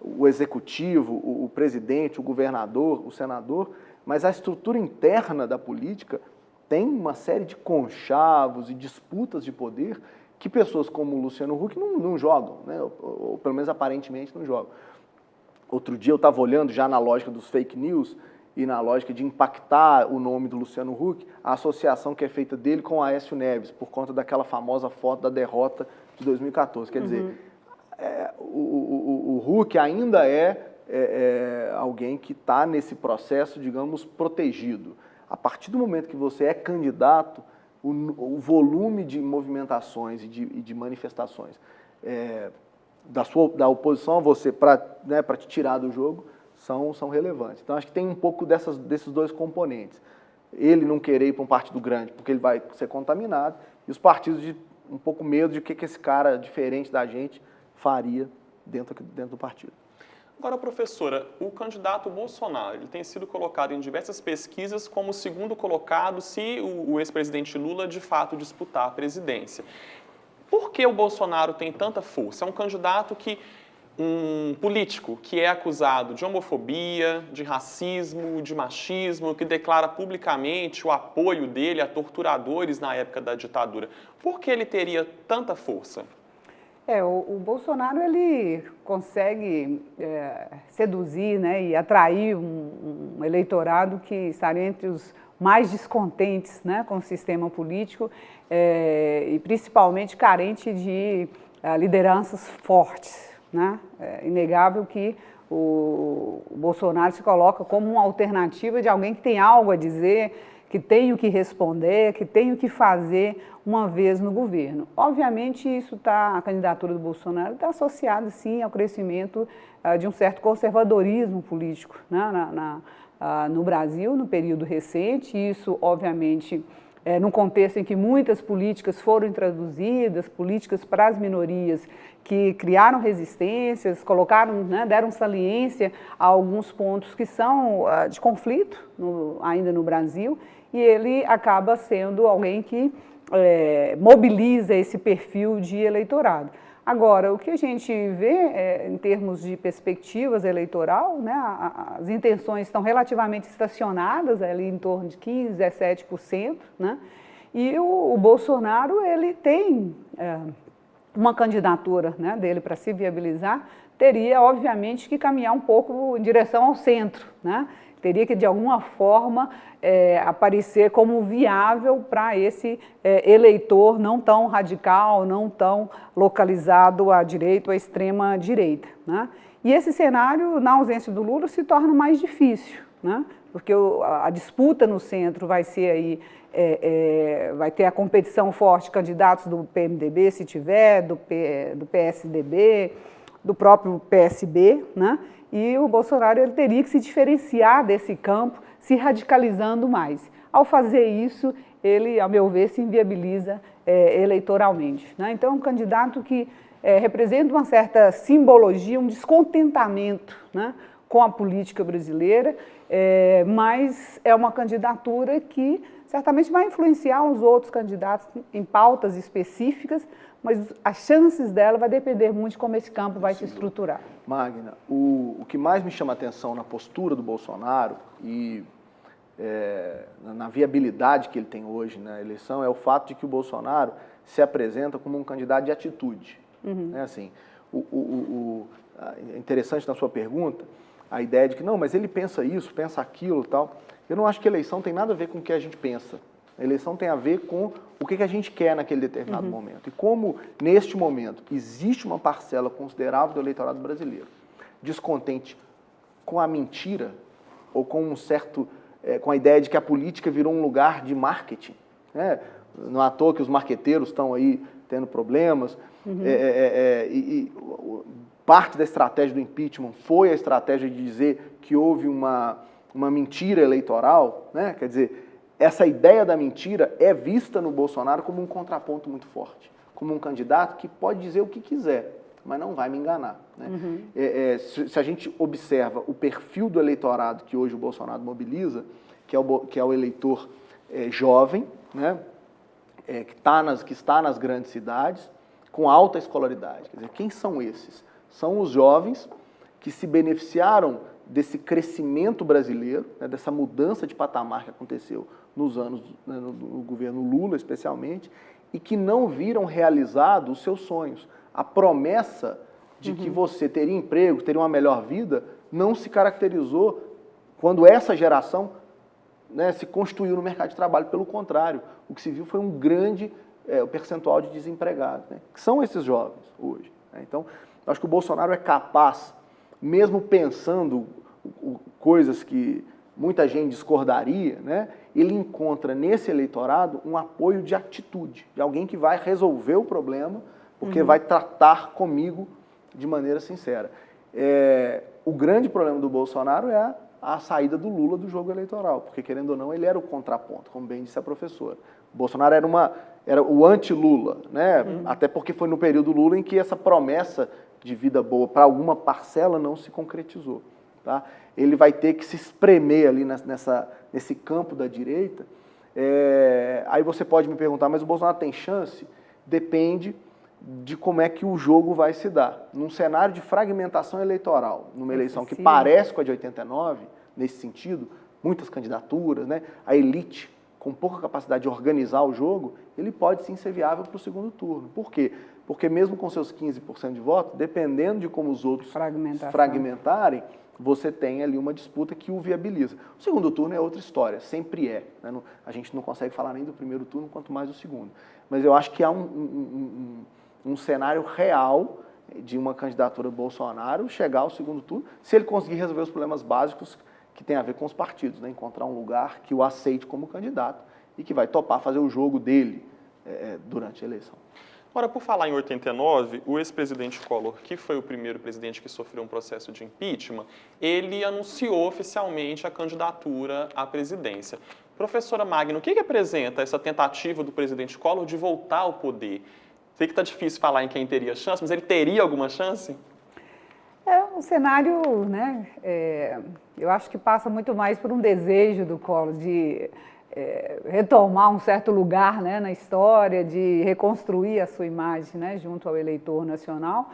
Speaker 7: O executivo, o presidente, o governador, o senador, mas a estrutura interna da política tem uma série de conchavos e disputas de poder que pessoas como o Luciano Huck não jogam, né? Ou pelo menos aparentemente não jogam. Outro dia eu estava olhando já na lógica dos fake news e na lógica de impactar o nome do Luciano Huck, a associação que é feita dele com Aécio Neves, por conta daquela famosa foto da derrota de 2014. Quer dizer, o Huck ainda é alguém que está nesse processo, digamos, protegido. A partir do momento que você é candidato, o volume de movimentações e de manifestações da oposição a você para te tirar do jogo são relevantes. Então, acho que tem um pouco desses dois componentes. Ele não querer ir para um partido grande porque ele vai ser contaminado, e os partidos de um pouco medo de o que esse cara diferente da gente faria dentro do partido.
Speaker 1: Agora, professora, o candidato Bolsonaro, ele tem sido colocado em diversas pesquisas como o segundo colocado se o ex-presidente Lula de fato disputar a presidência. Por que o Bolsonaro tem tanta força? É um candidato um político que é acusado de homofobia, de racismo, de machismo, que declara publicamente o apoio dele a torturadores na época da ditadura. Por que ele teria tanta força?
Speaker 6: O Bolsonaro, ele consegue seduzir, né, e atrair um eleitorado que estaria entre os mais descontentes, né, com o sistema político e principalmente carente de lideranças fortes, né? É inegável que o Bolsonaro se coloca como uma alternativa de alguém que tem algo a dizer, que tem o que responder, que tem o que fazer uma vez no governo. Obviamente, a candidatura do Bolsonaro está associada, sim, ao crescimento de um certo conservadorismo político, né, no Brasil, no período recente. Isso, obviamente, num contexto em que muitas políticas foram introduzidas, políticas para as minorias que criaram resistências, colocaram, né, deram saliência a alguns pontos que são de conflito ainda no Brasil, e ele acaba sendo alguém que mobiliza esse perfil de eleitorado. Agora, o que a gente vê em termos de perspectivas eleitoral, né, as intenções estão relativamente estacionadas, ali em torno de 15%, 17%, né, e o Bolsonaro, ele tem uma candidatura, né, dele para se viabilizar, teria, obviamente, que caminhar um pouco em direção ao centro, né? Teria que, de alguma forma, aparecer como viável para esse eleitor não tão radical, não tão localizado à direita ou à extrema direita, né? E esse cenário, na ausência do Lula, se torna mais difícil, né? Porque a disputa no centro vai ser aí, vai ter a competição forte de candidatos do PMDB, se tiver, do PSDB, do próprio PSB, né? E o Bolsonaro, ele teria que se diferenciar desse campo, se radicalizando mais. Ao fazer isso, ele, ao meu ver, se inviabiliza eleitoralmente, né? Então, é um candidato que representa uma certa simbologia, um descontentamento, né, com a política brasileira, mas é uma candidatura que certamente vai influenciar os outros candidatos em pautas específicas, mas as chances dela vai depender muito de como esse campo vai se estruturar.
Speaker 7: Magna, o que mais me chama a atenção na postura do Bolsonaro e na viabilidade que ele tem hoje na eleição é o fato de que o Bolsonaro se apresenta como um candidato de atitude. Né? Assim, é interessante na sua pergunta a ideia de que não, mas ele pensa isso, pensa aquilo e tal. Eu não acho que a eleição tem nada a ver com o que a gente pensa. A eleição tem a ver com o que a gente quer naquele determinado momento. E como, neste momento, existe uma parcela considerável do eleitorado brasileiro descontente com a mentira ou com um certo com a ideia de que a política virou um lugar de marketing, né? Não é à toa que os marqueteiros estão aí tendo problemas. E parte da estratégia do impeachment foi a estratégia de dizer que houve uma mentira eleitoral, né? Quer dizer, essa ideia da mentira é vista no Bolsonaro como um contraponto muito forte, como um candidato que pode dizer o que quiser, mas não vai me enganar, né? Se a gente observa o perfil do eleitorado que hoje o Bolsonaro mobiliza, que é o eleitor jovem, né? Que está nas grandes cidades, com alta escolaridade. Quer dizer, quem são esses? São os jovens que se beneficiaram desse crescimento brasileiro, né, dessa mudança de patamar que aconteceu nos anos, né, no governo Lula, especialmente, e que não viram realizados os seus sonhos. A promessa de que você teria emprego, teria uma melhor vida, não se caracterizou quando essa geração, né, se constituiu no mercado de trabalho. Pelo contrário, o que se viu foi um grande percentual de desempregados, né, que são esses jovens hoje, né? Então, acho que o Bolsonaro é capaz, mesmo pensando coisas que muita gente discordaria, né, ele encontra nesse eleitorado um apoio de atitude, de alguém que vai resolver o problema, porque vai tratar comigo de maneira sincera. O grande problema do Bolsonaro é a saída do Lula do jogo eleitoral, porque, querendo ou não, ele era o contraponto, como bem disse a professora. O Bolsonaro era o anti-Lula, né? Até porque foi no período Lula em que essa promessa de vida boa para alguma parcela não se concretizou, tá? Ele vai ter que se espremer ali nesse campo da direita. Aí você pode me perguntar, mas o Bolsonaro tem chance? Depende de como é que o jogo vai se dar. Num cenário de fragmentação eleitoral, numa eleição que parece com a de 89, nesse sentido, muitas candidaturas, né? A elite com pouca capacidade de organizar o jogo, ele pode sim ser viável para o segundo turno. Por quê? Porque mesmo com seus 15% de voto, dependendo de como os outros fragmentarem, você tem ali uma disputa que o viabiliza. O segundo turno é outra história, sempre é, né? A gente não consegue falar nem do primeiro turno, quanto mais do segundo. Mas eu acho que há um cenário real de uma candidatura do Bolsonaro chegar ao segundo turno, se ele conseguir resolver os problemas básicos que tem a ver com os partidos, né? Encontrar um lugar que o aceite como candidato e que vai topar fazer o jogo dele durante a eleição.
Speaker 1: Ora, por falar em 89, o ex-presidente Collor, que foi o primeiro presidente que sofreu um processo de impeachment, ele anunciou oficialmente a candidatura à presidência. Professora Magna, o que apresenta essa tentativa do presidente Collor de voltar ao poder? Sei que está difícil falar em quem teria chance, mas ele teria alguma chance?
Speaker 6: É um cenário, né, eu acho que passa muito mais por um desejo do Collor de retomar um certo lugar, né, na história, de reconstruir a sua imagem, né, junto ao eleitor nacional,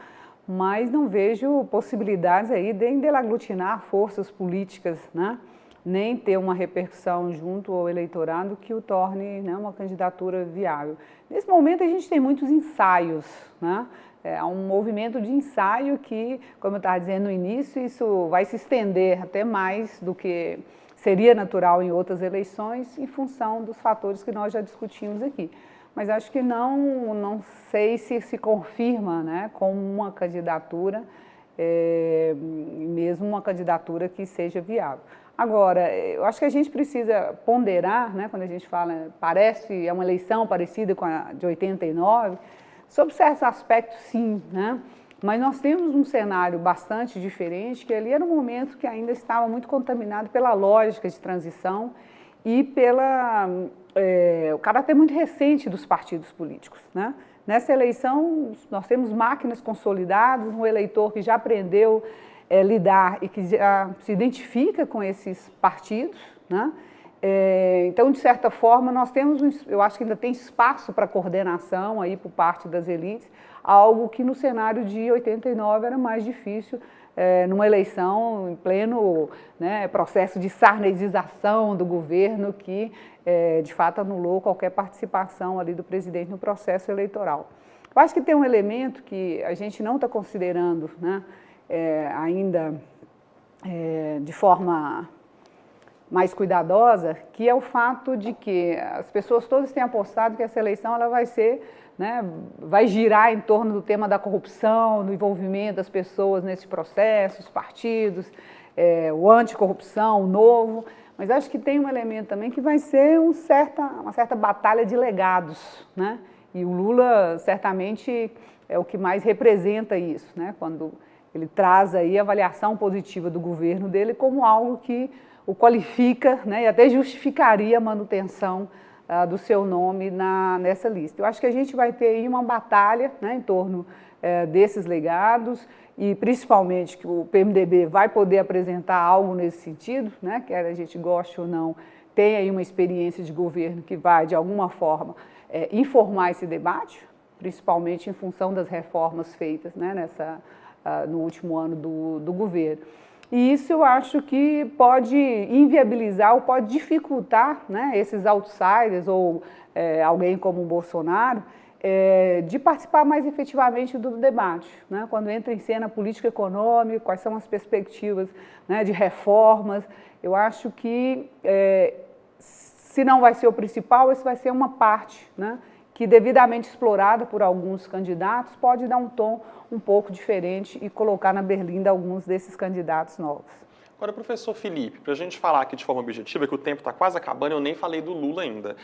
Speaker 6: mas não vejo possibilidades aí de ele aglutinar forças políticas, né, nem ter uma repercussão junto ao eleitorado que o torne, né, uma candidatura viável. Nesse momento a gente tem muitos ensaios, né? Há um movimento de ensaio que, como eu estava dizendo no início, isso vai se estender até mais do que seria natural em outras eleições, em função dos fatores que nós já discutimos aqui. Mas acho que não sei se confirma, né, como uma candidatura, mesmo uma candidatura que seja viável. Agora, eu acho que a gente precisa ponderar, né, quando a gente fala, é uma eleição parecida com a de 89, sobre certos aspectos, sim, né? Mas nós temos um cenário bastante diferente, que ali era um momento que ainda estava muito contaminado pela lógica de transição e o caráter muito recente dos partidos políticos, né? Nessa eleição, nós temos máquinas consolidadas, um eleitor que já aprendeu a lidar e que já se identifica com esses partidos, né? Então, de certa forma, nós temos, eu acho que ainda tem espaço para coordenação aí por parte das elites, algo que no cenário de 89 era mais difícil, numa eleição em pleno, né, processo de sarnezização do governo que, de fato, anulou qualquer participação ali do presidente no processo eleitoral. Eu acho que tem um elemento que a gente não está considerando, né, ainda de forma mais cuidadosa, que é o fato de que as pessoas todas têm apostado que essa eleição ela vai ser, né, vai girar em torno do tema da corrupção, do envolvimento das pessoas nesse processo, os partidos, o anticorrupção, o novo, Mas acho que tem um elemento também que vai ser uma certa batalha de legados, né? E o Lula certamente é o que mais representa isso, né? Quando ele traz aí a avaliação positiva do governo dele como algo que o qualifica, né? E até justificaria a manutenção do seu nome nessa lista. Eu acho que a gente vai ter aí uma batalha, né, em torno desses legados e principalmente que o PMDB vai poder apresentar algo nesse sentido, né, quer a gente goste ou não, tem aí uma experiência de governo que vai, de alguma forma, informar esse debate, principalmente em função das reformas feitas, né, no último ano do governo. E isso eu acho que pode inviabilizar ou pode dificultar, né, esses outsiders ou alguém como o Bolsonaro de participar mais efetivamente do debate, né, quando entra em cena a política econômica, quais são as perspectivas, né, de reformas. Eu acho que, se não vai ser o principal, esse vai ser uma parte, né, que devidamente explorada por alguns candidatos pode dar um tom um pouco diferente e colocar na berlinda alguns desses candidatos novos.
Speaker 1: Agora, professor Felipe, para a gente falar aqui de forma objetiva, que o tempo está quase acabando, eu nem falei do Lula ainda.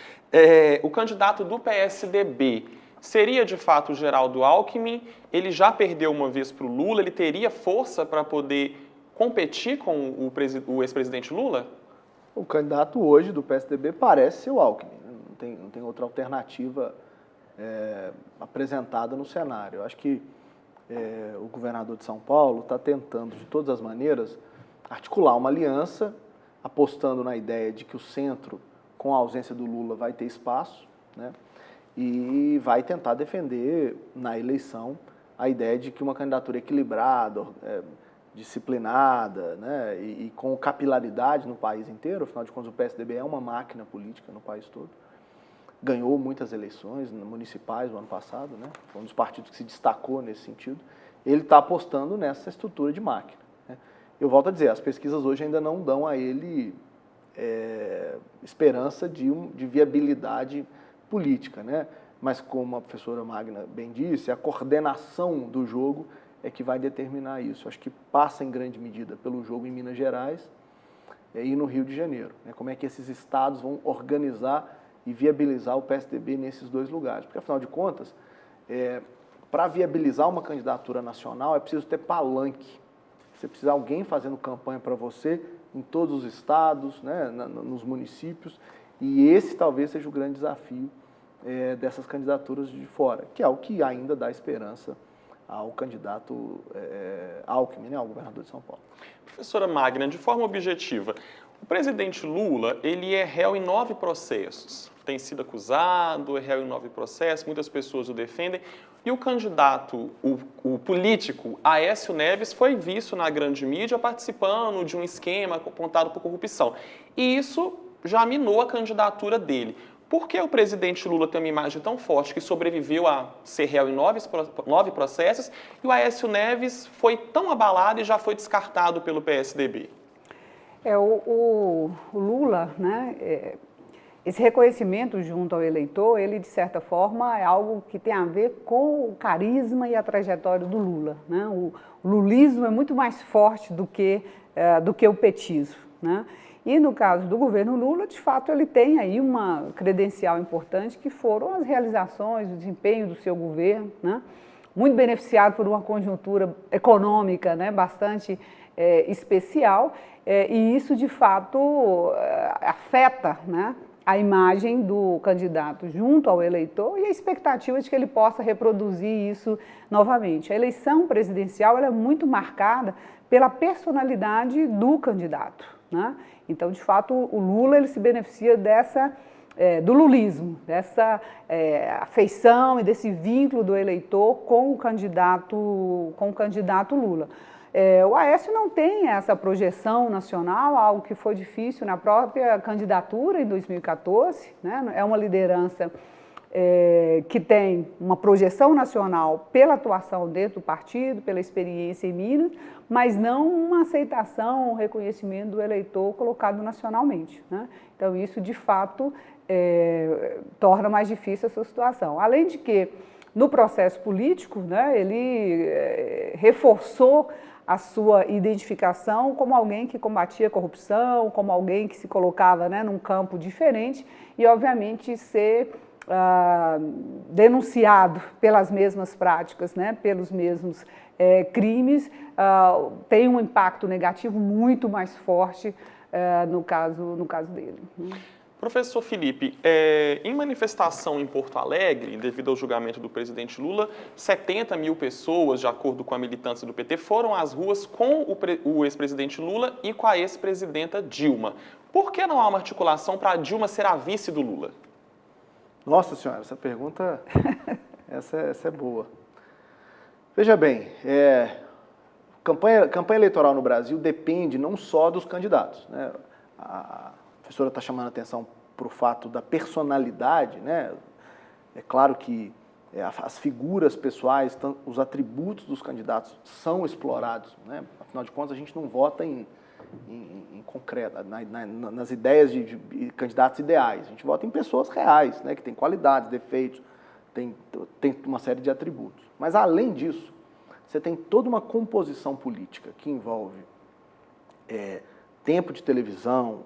Speaker 1: O candidato do PSDB seria, de fato, o Geraldo Alckmin? Ele já perdeu uma vez para o Lula, ele teria força para poder competir com o ex-presidente Lula?
Speaker 7: O candidato hoje do PSDB parece ser o Alckmin, não tem outra alternativa apresentada no cenário. Eu acho que o governador de São Paulo está tentando, de todas as maneiras, articular uma aliança, apostando na ideia de que o centro, com a ausência do Lula, vai ter espaço, né? E vai tentar defender na eleição a ideia de que uma candidatura equilibrada, disciplinada, né? E com capilaridade no país inteiro, afinal de contas o PSDB é uma máquina política no país todo, ganhou muitas eleições municipais no ano passado, né? Foi um dos partidos que se destacou nesse sentido. Ele está apostando nessa estrutura de máquina, né? Eu volto a dizer, as pesquisas hoje ainda não dão a ele esperança de viabilidade política, né? Mas como a professora Magna bem disse, a coordenação do jogo é que vai determinar isso. Acho que passa em grande medida pelo jogo em Minas Gerais e no Rio de Janeiro, né? Como é que esses estados vão organizar e viabilizar o PSDB nesses dois lugares. Porque, afinal de contas, para viabilizar uma candidatura nacional é preciso ter palanque. Você precisa de alguém fazendo campanha para você em todos os estados, né, nos municípios, e esse talvez seja o grande desafio dessas candidaturas de fora, que é o que ainda dá esperança ao candidato Alckmin, né, ao governador de São Paulo.
Speaker 1: Professora Magna, de forma objetiva, o presidente Lula, ele é réu em 9 processos. Tem sido acusado, é réu em 9 processos, muitas pessoas o defendem. E o candidato, o político Aécio Neves, foi visto na grande mídia participando de um esquema apontado por corrupção. E isso já minou a candidatura dele. Por que o presidente Lula tem uma imagem tão forte que sobreviveu a ser réu em 9 processos e o Aécio Neves foi tão abalado e já foi descartado pelo PSDB?
Speaker 6: O Lula, né, esse reconhecimento junto ao eleitor, ele, de certa forma, é algo que tem a ver com o carisma e a trajetória do Lula, né? O lulismo é muito mais forte do que o petismo, né? E no caso do governo Lula, de fato, ele tem aí uma credencial importante que foram as realizações, o desempenho do seu governo, né? Muito beneficiado por uma conjuntura econômica, né, bastante especial, e isso, de fato, afeta, né, a imagem do candidato junto ao eleitor e a expectativa de que ele possa reproduzir isso novamente. A eleição presidencial ela é muito marcada pela personalidade do candidato, né? Então, de fato, o Lula ele se beneficia do lulismo, dessa afeição e desse vínculo do eleitor com o candidato Lula. O Aécio não tem essa projeção nacional, algo que foi difícil na própria candidatura em 2014, né? É uma liderança que tem uma projeção nacional pela atuação dentro do partido, pela experiência em Minas, mas não uma aceitação, um reconhecimento do eleitor colocado nacionalmente, né? Então, isso, de fato, torna mais difícil essa situação. Além de que, no processo político, né, ele reforçou a sua identificação como alguém que combatia a corrupção, como alguém que se colocava, né, num campo diferente e, obviamente, ser denunciado pelas mesmas práticas, né, pelos mesmos crimes, tem um impacto negativo muito mais forte no caso dele.
Speaker 1: Professor Felipe, em manifestação em Porto Alegre, devido ao julgamento do presidente Lula, 70 mil pessoas, de acordo com a militância do PT, foram às ruas com o ex-presidente Lula e com a ex-presidenta Dilma. Por que não há uma articulação para a Dilma ser a vice do Lula?
Speaker 7: Nossa senhora, essa pergunta, essa é boa. Veja bem, campanha eleitoral no Brasil depende não só dos candidatos, né? A professora está chamando a atenção para o fato da personalidade, né? É claro que as figuras pessoais, os atributos dos candidatos são explorados, né? Afinal de contas, a gente não vota em concreto, nas ideias de candidatos ideais. A gente vota em pessoas reais, né, que têm qualidades, defeitos, tem uma série de atributos. Mas, além disso, você tem toda uma composição política que envolve tempo de televisão,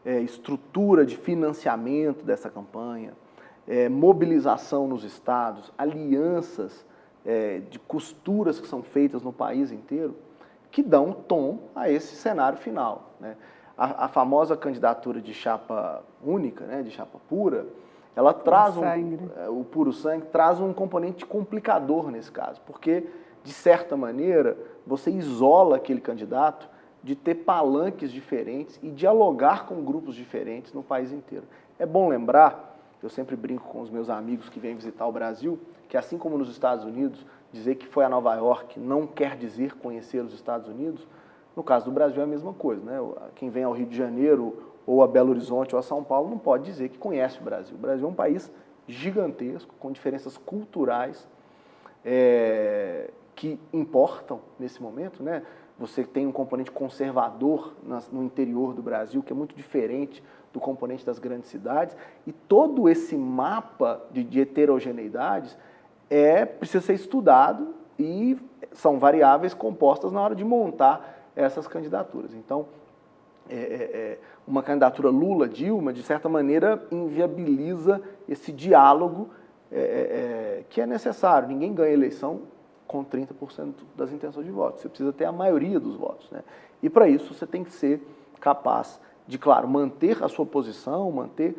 Speaker 7: estrutura de financiamento dessa campanha, mobilização nos estados, alianças de costuras que são feitas no país inteiro, que dão tom a esse cenário final, né? A famosa candidatura de chapa única, né, de chapa pura, ela traz o puro sangue traz um componente complicador nesse caso, porque, de certa maneira, você isola aquele candidato de ter palanques diferentes e dialogar com grupos diferentes no país inteiro. É bom lembrar, eu sempre brinco com os meus amigos que vêm visitar o Brasil, que assim como nos Estados Unidos, dizer que foi a Nova York não quer dizer conhecer os Estados Unidos, no caso do Brasil é a mesma coisa, né? Quem vem ao Rio de Janeiro ou a Belo Horizonte ou a São Paulo não pode dizer que conhece o Brasil. O Brasil é um país gigantesco, com diferenças culturais que importam nesse momento, né? Você tem um componente conservador no interior do Brasil, que é muito diferente do componente das grandes cidades, e todo esse mapa de heterogeneidades precisa ser estudado e são variáveis compostas na hora de montar essas candidaturas. Então, uma candidatura Lula-Dilma, de certa maneira, inviabiliza esse diálogo que é necessário. Ninguém ganha eleição com 30% das intenções de voto. Você precisa ter a maioria dos votos, né? E, para isso, você tem que ser capaz de, claro, manter a sua posição, manter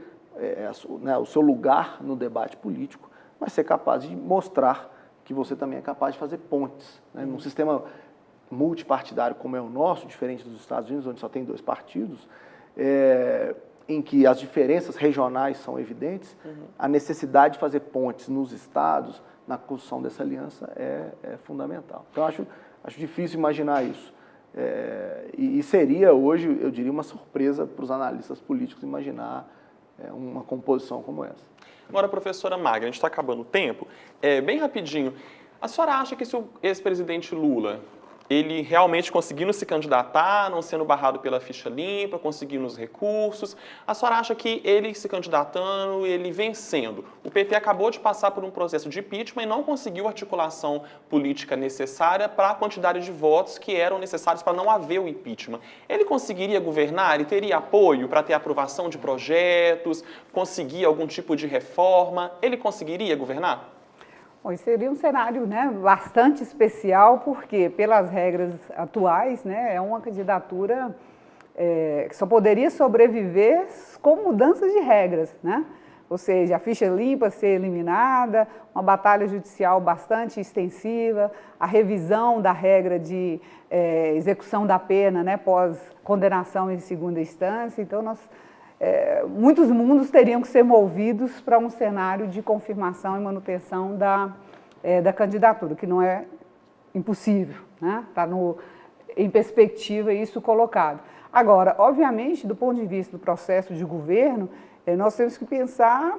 Speaker 7: o seu lugar no debate político, mas ser capaz de mostrar que você também é capaz de fazer pontes, né? Num sistema multipartidário como é o nosso, diferente dos Estados Unidos, onde só tem 2 partidos, em que as diferenças regionais são evidentes, a necessidade de fazer pontes nos estados, na construção dessa aliança, é fundamental. Então, acho difícil imaginar isso. E seria, hoje, eu diria, uma surpresa para os analistas políticos imaginar uma composição como essa.
Speaker 1: Agora, professora Magna, a gente está acabando o tempo. Bem rapidinho, a senhora acha que se o ex-presidente Lula, ele realmente conseguindo se candidatar, não sendo barrado pela ficha limpa, conseguindo os recursos, a senhora acha que ele se candidatando, ele vencendo? O PT acabou de passar por um processo de impeachment e não conseguiu a articulação política necessária para a quantidade de votos que eram necessários para não haver o impeachment. Ele conseguiria governar? Ele teria apoio para ter aprovação de projetos, conseguir algum tipo de reforma? Ele conseguiria governar?
Speaker 6: Bom, seria um cenário, né, bastante especial, porque, pelas regras atuais, né, é uma candidatura que só poderia sobreviver com mudanças de regras, né? Ou seja, a ficha limpa ser eliminada, uma batalha judicial bastante extensiva, a revisão da regra de execução da pena, né, pós condenação em segunda instância. Então, muitos mundos teriam que ser movidos para um cenário de confirmação e manutenção da candidatura, que não é impossível, né? Está em perspectiva isso colocado. Agora, obviamente, do ponto de vista do processo de governo, nós temos que pensar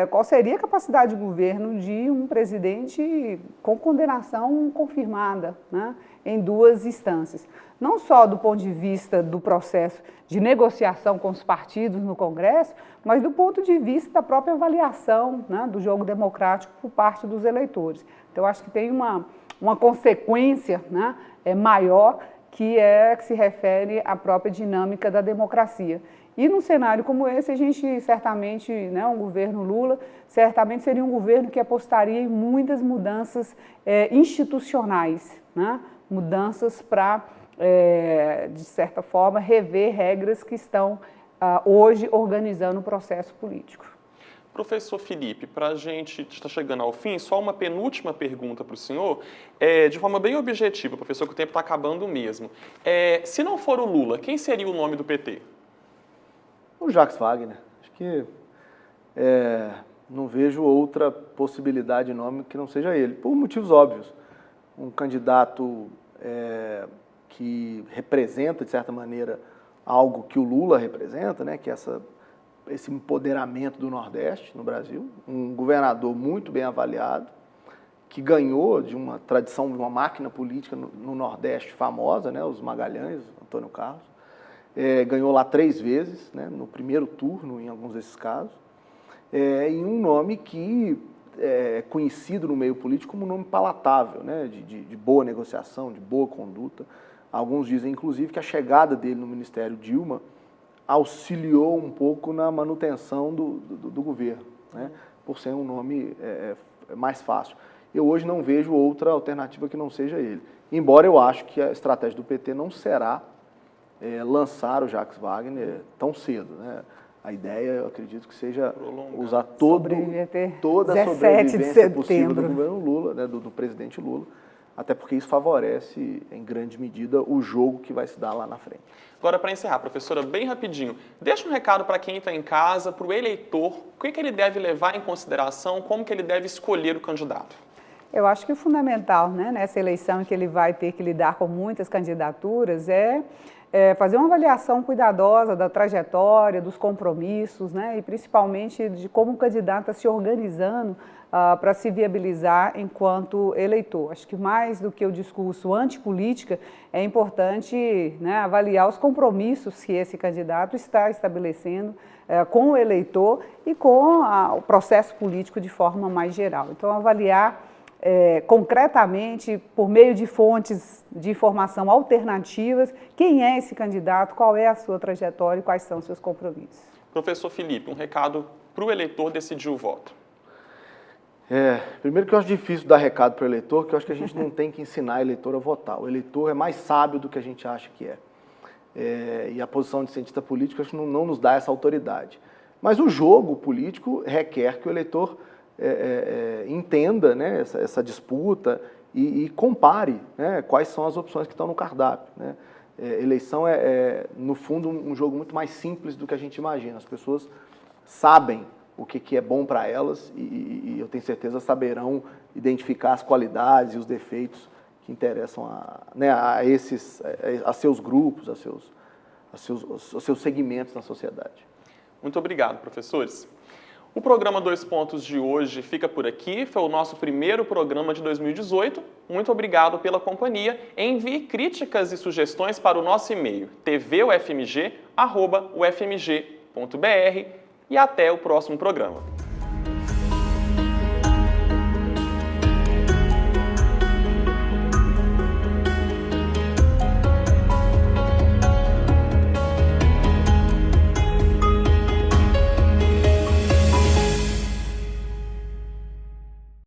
Speaker 6: qual seria a capacidade de governo de um presidente com condenação confirmada, né, em 2 instâncias. Não só do ponto de vista do processo de negociação com os partidos no Congresso, mas do ponto de vista da própria avaliação, né, do jogo democrático por parte dos eleitores. Então, acho que tem uma uma consequência, né, maior, que se refere à própria dinâmica da democracia. E num cenário como esse, a gente certamente, né, um governo Lula, certamente seria um governo que apostaria em muitas mudanças institucionais, né, mudanças para, de certa forma, rever regras que estão hoje organizando o processo político.
Speaker 1: Professor Felipe, para a gente estar chegando ao fim, só uma penúltima pergunta para o senhor, de forma bem objetiva, professor, que o tempo está acabando mesmo. Se não for o Lula, quem seria o nome do PT?
Speaker 7: O Jacques Wagner. Acho que não vejo outra possibilidade de nome que não seja ele, por motivos óbvios. Um candidato que representa, de certa maneira, algo que o Lula representa, né, que é esse empoderamento do Nordeste no Brasil, um governador muito bem avaliado, que ganhou de uma tradição, de uma máquina política no Nordeste famosa, né, os Magalhães, Antônio Carlos, ganhou lá 3 vezes, né, no primeiro turno, em alguns desses casos, e um nome que é conhecido no meio político como um nome palatável, né, de boa negociação, de boa conduta. Alguns dizem, inclusive, que a chegada dele no Ministério Dilma auxiliou um pouco na manutenção do governo, né, por ser um nome mais fácil. Eu hoje não vejo outra alternativa que não seja ele. Embora eu acho que a estratégia do PT não será lançar o Jacques Wagner tão cedo, né? A ideia, eu acredito que seja usar toda a sobrevivência possível do governo Lula, né, do presidente Lula, até porque isso favorece, em grande medida, o jogo que vai se dar lá na frente.
Speaker 1: Agora, para encerrar, professora, bem rapidinho, deixa um recado para quem está em casa, para o eleitor, o que ele deve levar em consideração, como que ele deve escolher o candidato?
Speaker 6: Eu acho que o fundamental, né, nessa eleição em que ele vai ter que lidar com muitas candidaturas é fazer uma avaliação cuidadosa da trajetória, dos compromissos, né, e principalmente de como o candidato está se organizando para se viabilizar enquanto eleitor. Acho que mais do que o discurso antipolítica, é importante, né, avaliar os compromissos que esse candidato está estabelecendo com o eleitor e com o processo político de forma mais geral. Então, avaliar concretamente, por meio de fontes de informação alternativas, quem é esse candidato, qual é a sua trajetória e quais são os seus compromissos.
Speaker 1: Professor Felipe, um recado para o eleitor decidir o voto.
Speaker 7: Primeiro que eu acho difícil dar recado para o eleitor, que eu acho que a gente não tem que ensinar o eleitor a votar. O eleitor é mais sábio do que a gente acha que é. E a posição de cientista político acho que não nos dá essa autoridade. Mas o jogo político requer que o eleitor entenda, né, essa disputa e compare, né, quais são as opções que estão no cardápio, né. Eleição no fundo, um jogo muito mais simples do que a gente imagina. As pessoas sabem o que é bom para elas e eu tenho certeza saberão identificar as qualidades e os defeitos que interessam a seus grupos, a seus segmentos na sociedade.
Speaker 1: Muito obrigado, professores. O programa 2 Pontos de hoje fica por aqui, foi o nosso primeiro programa de 2018. Muito obrigado pela companhia. Envie críticas e sugestões para o nosso e-mail tvufmg@ufmg.br e até o próximo programa.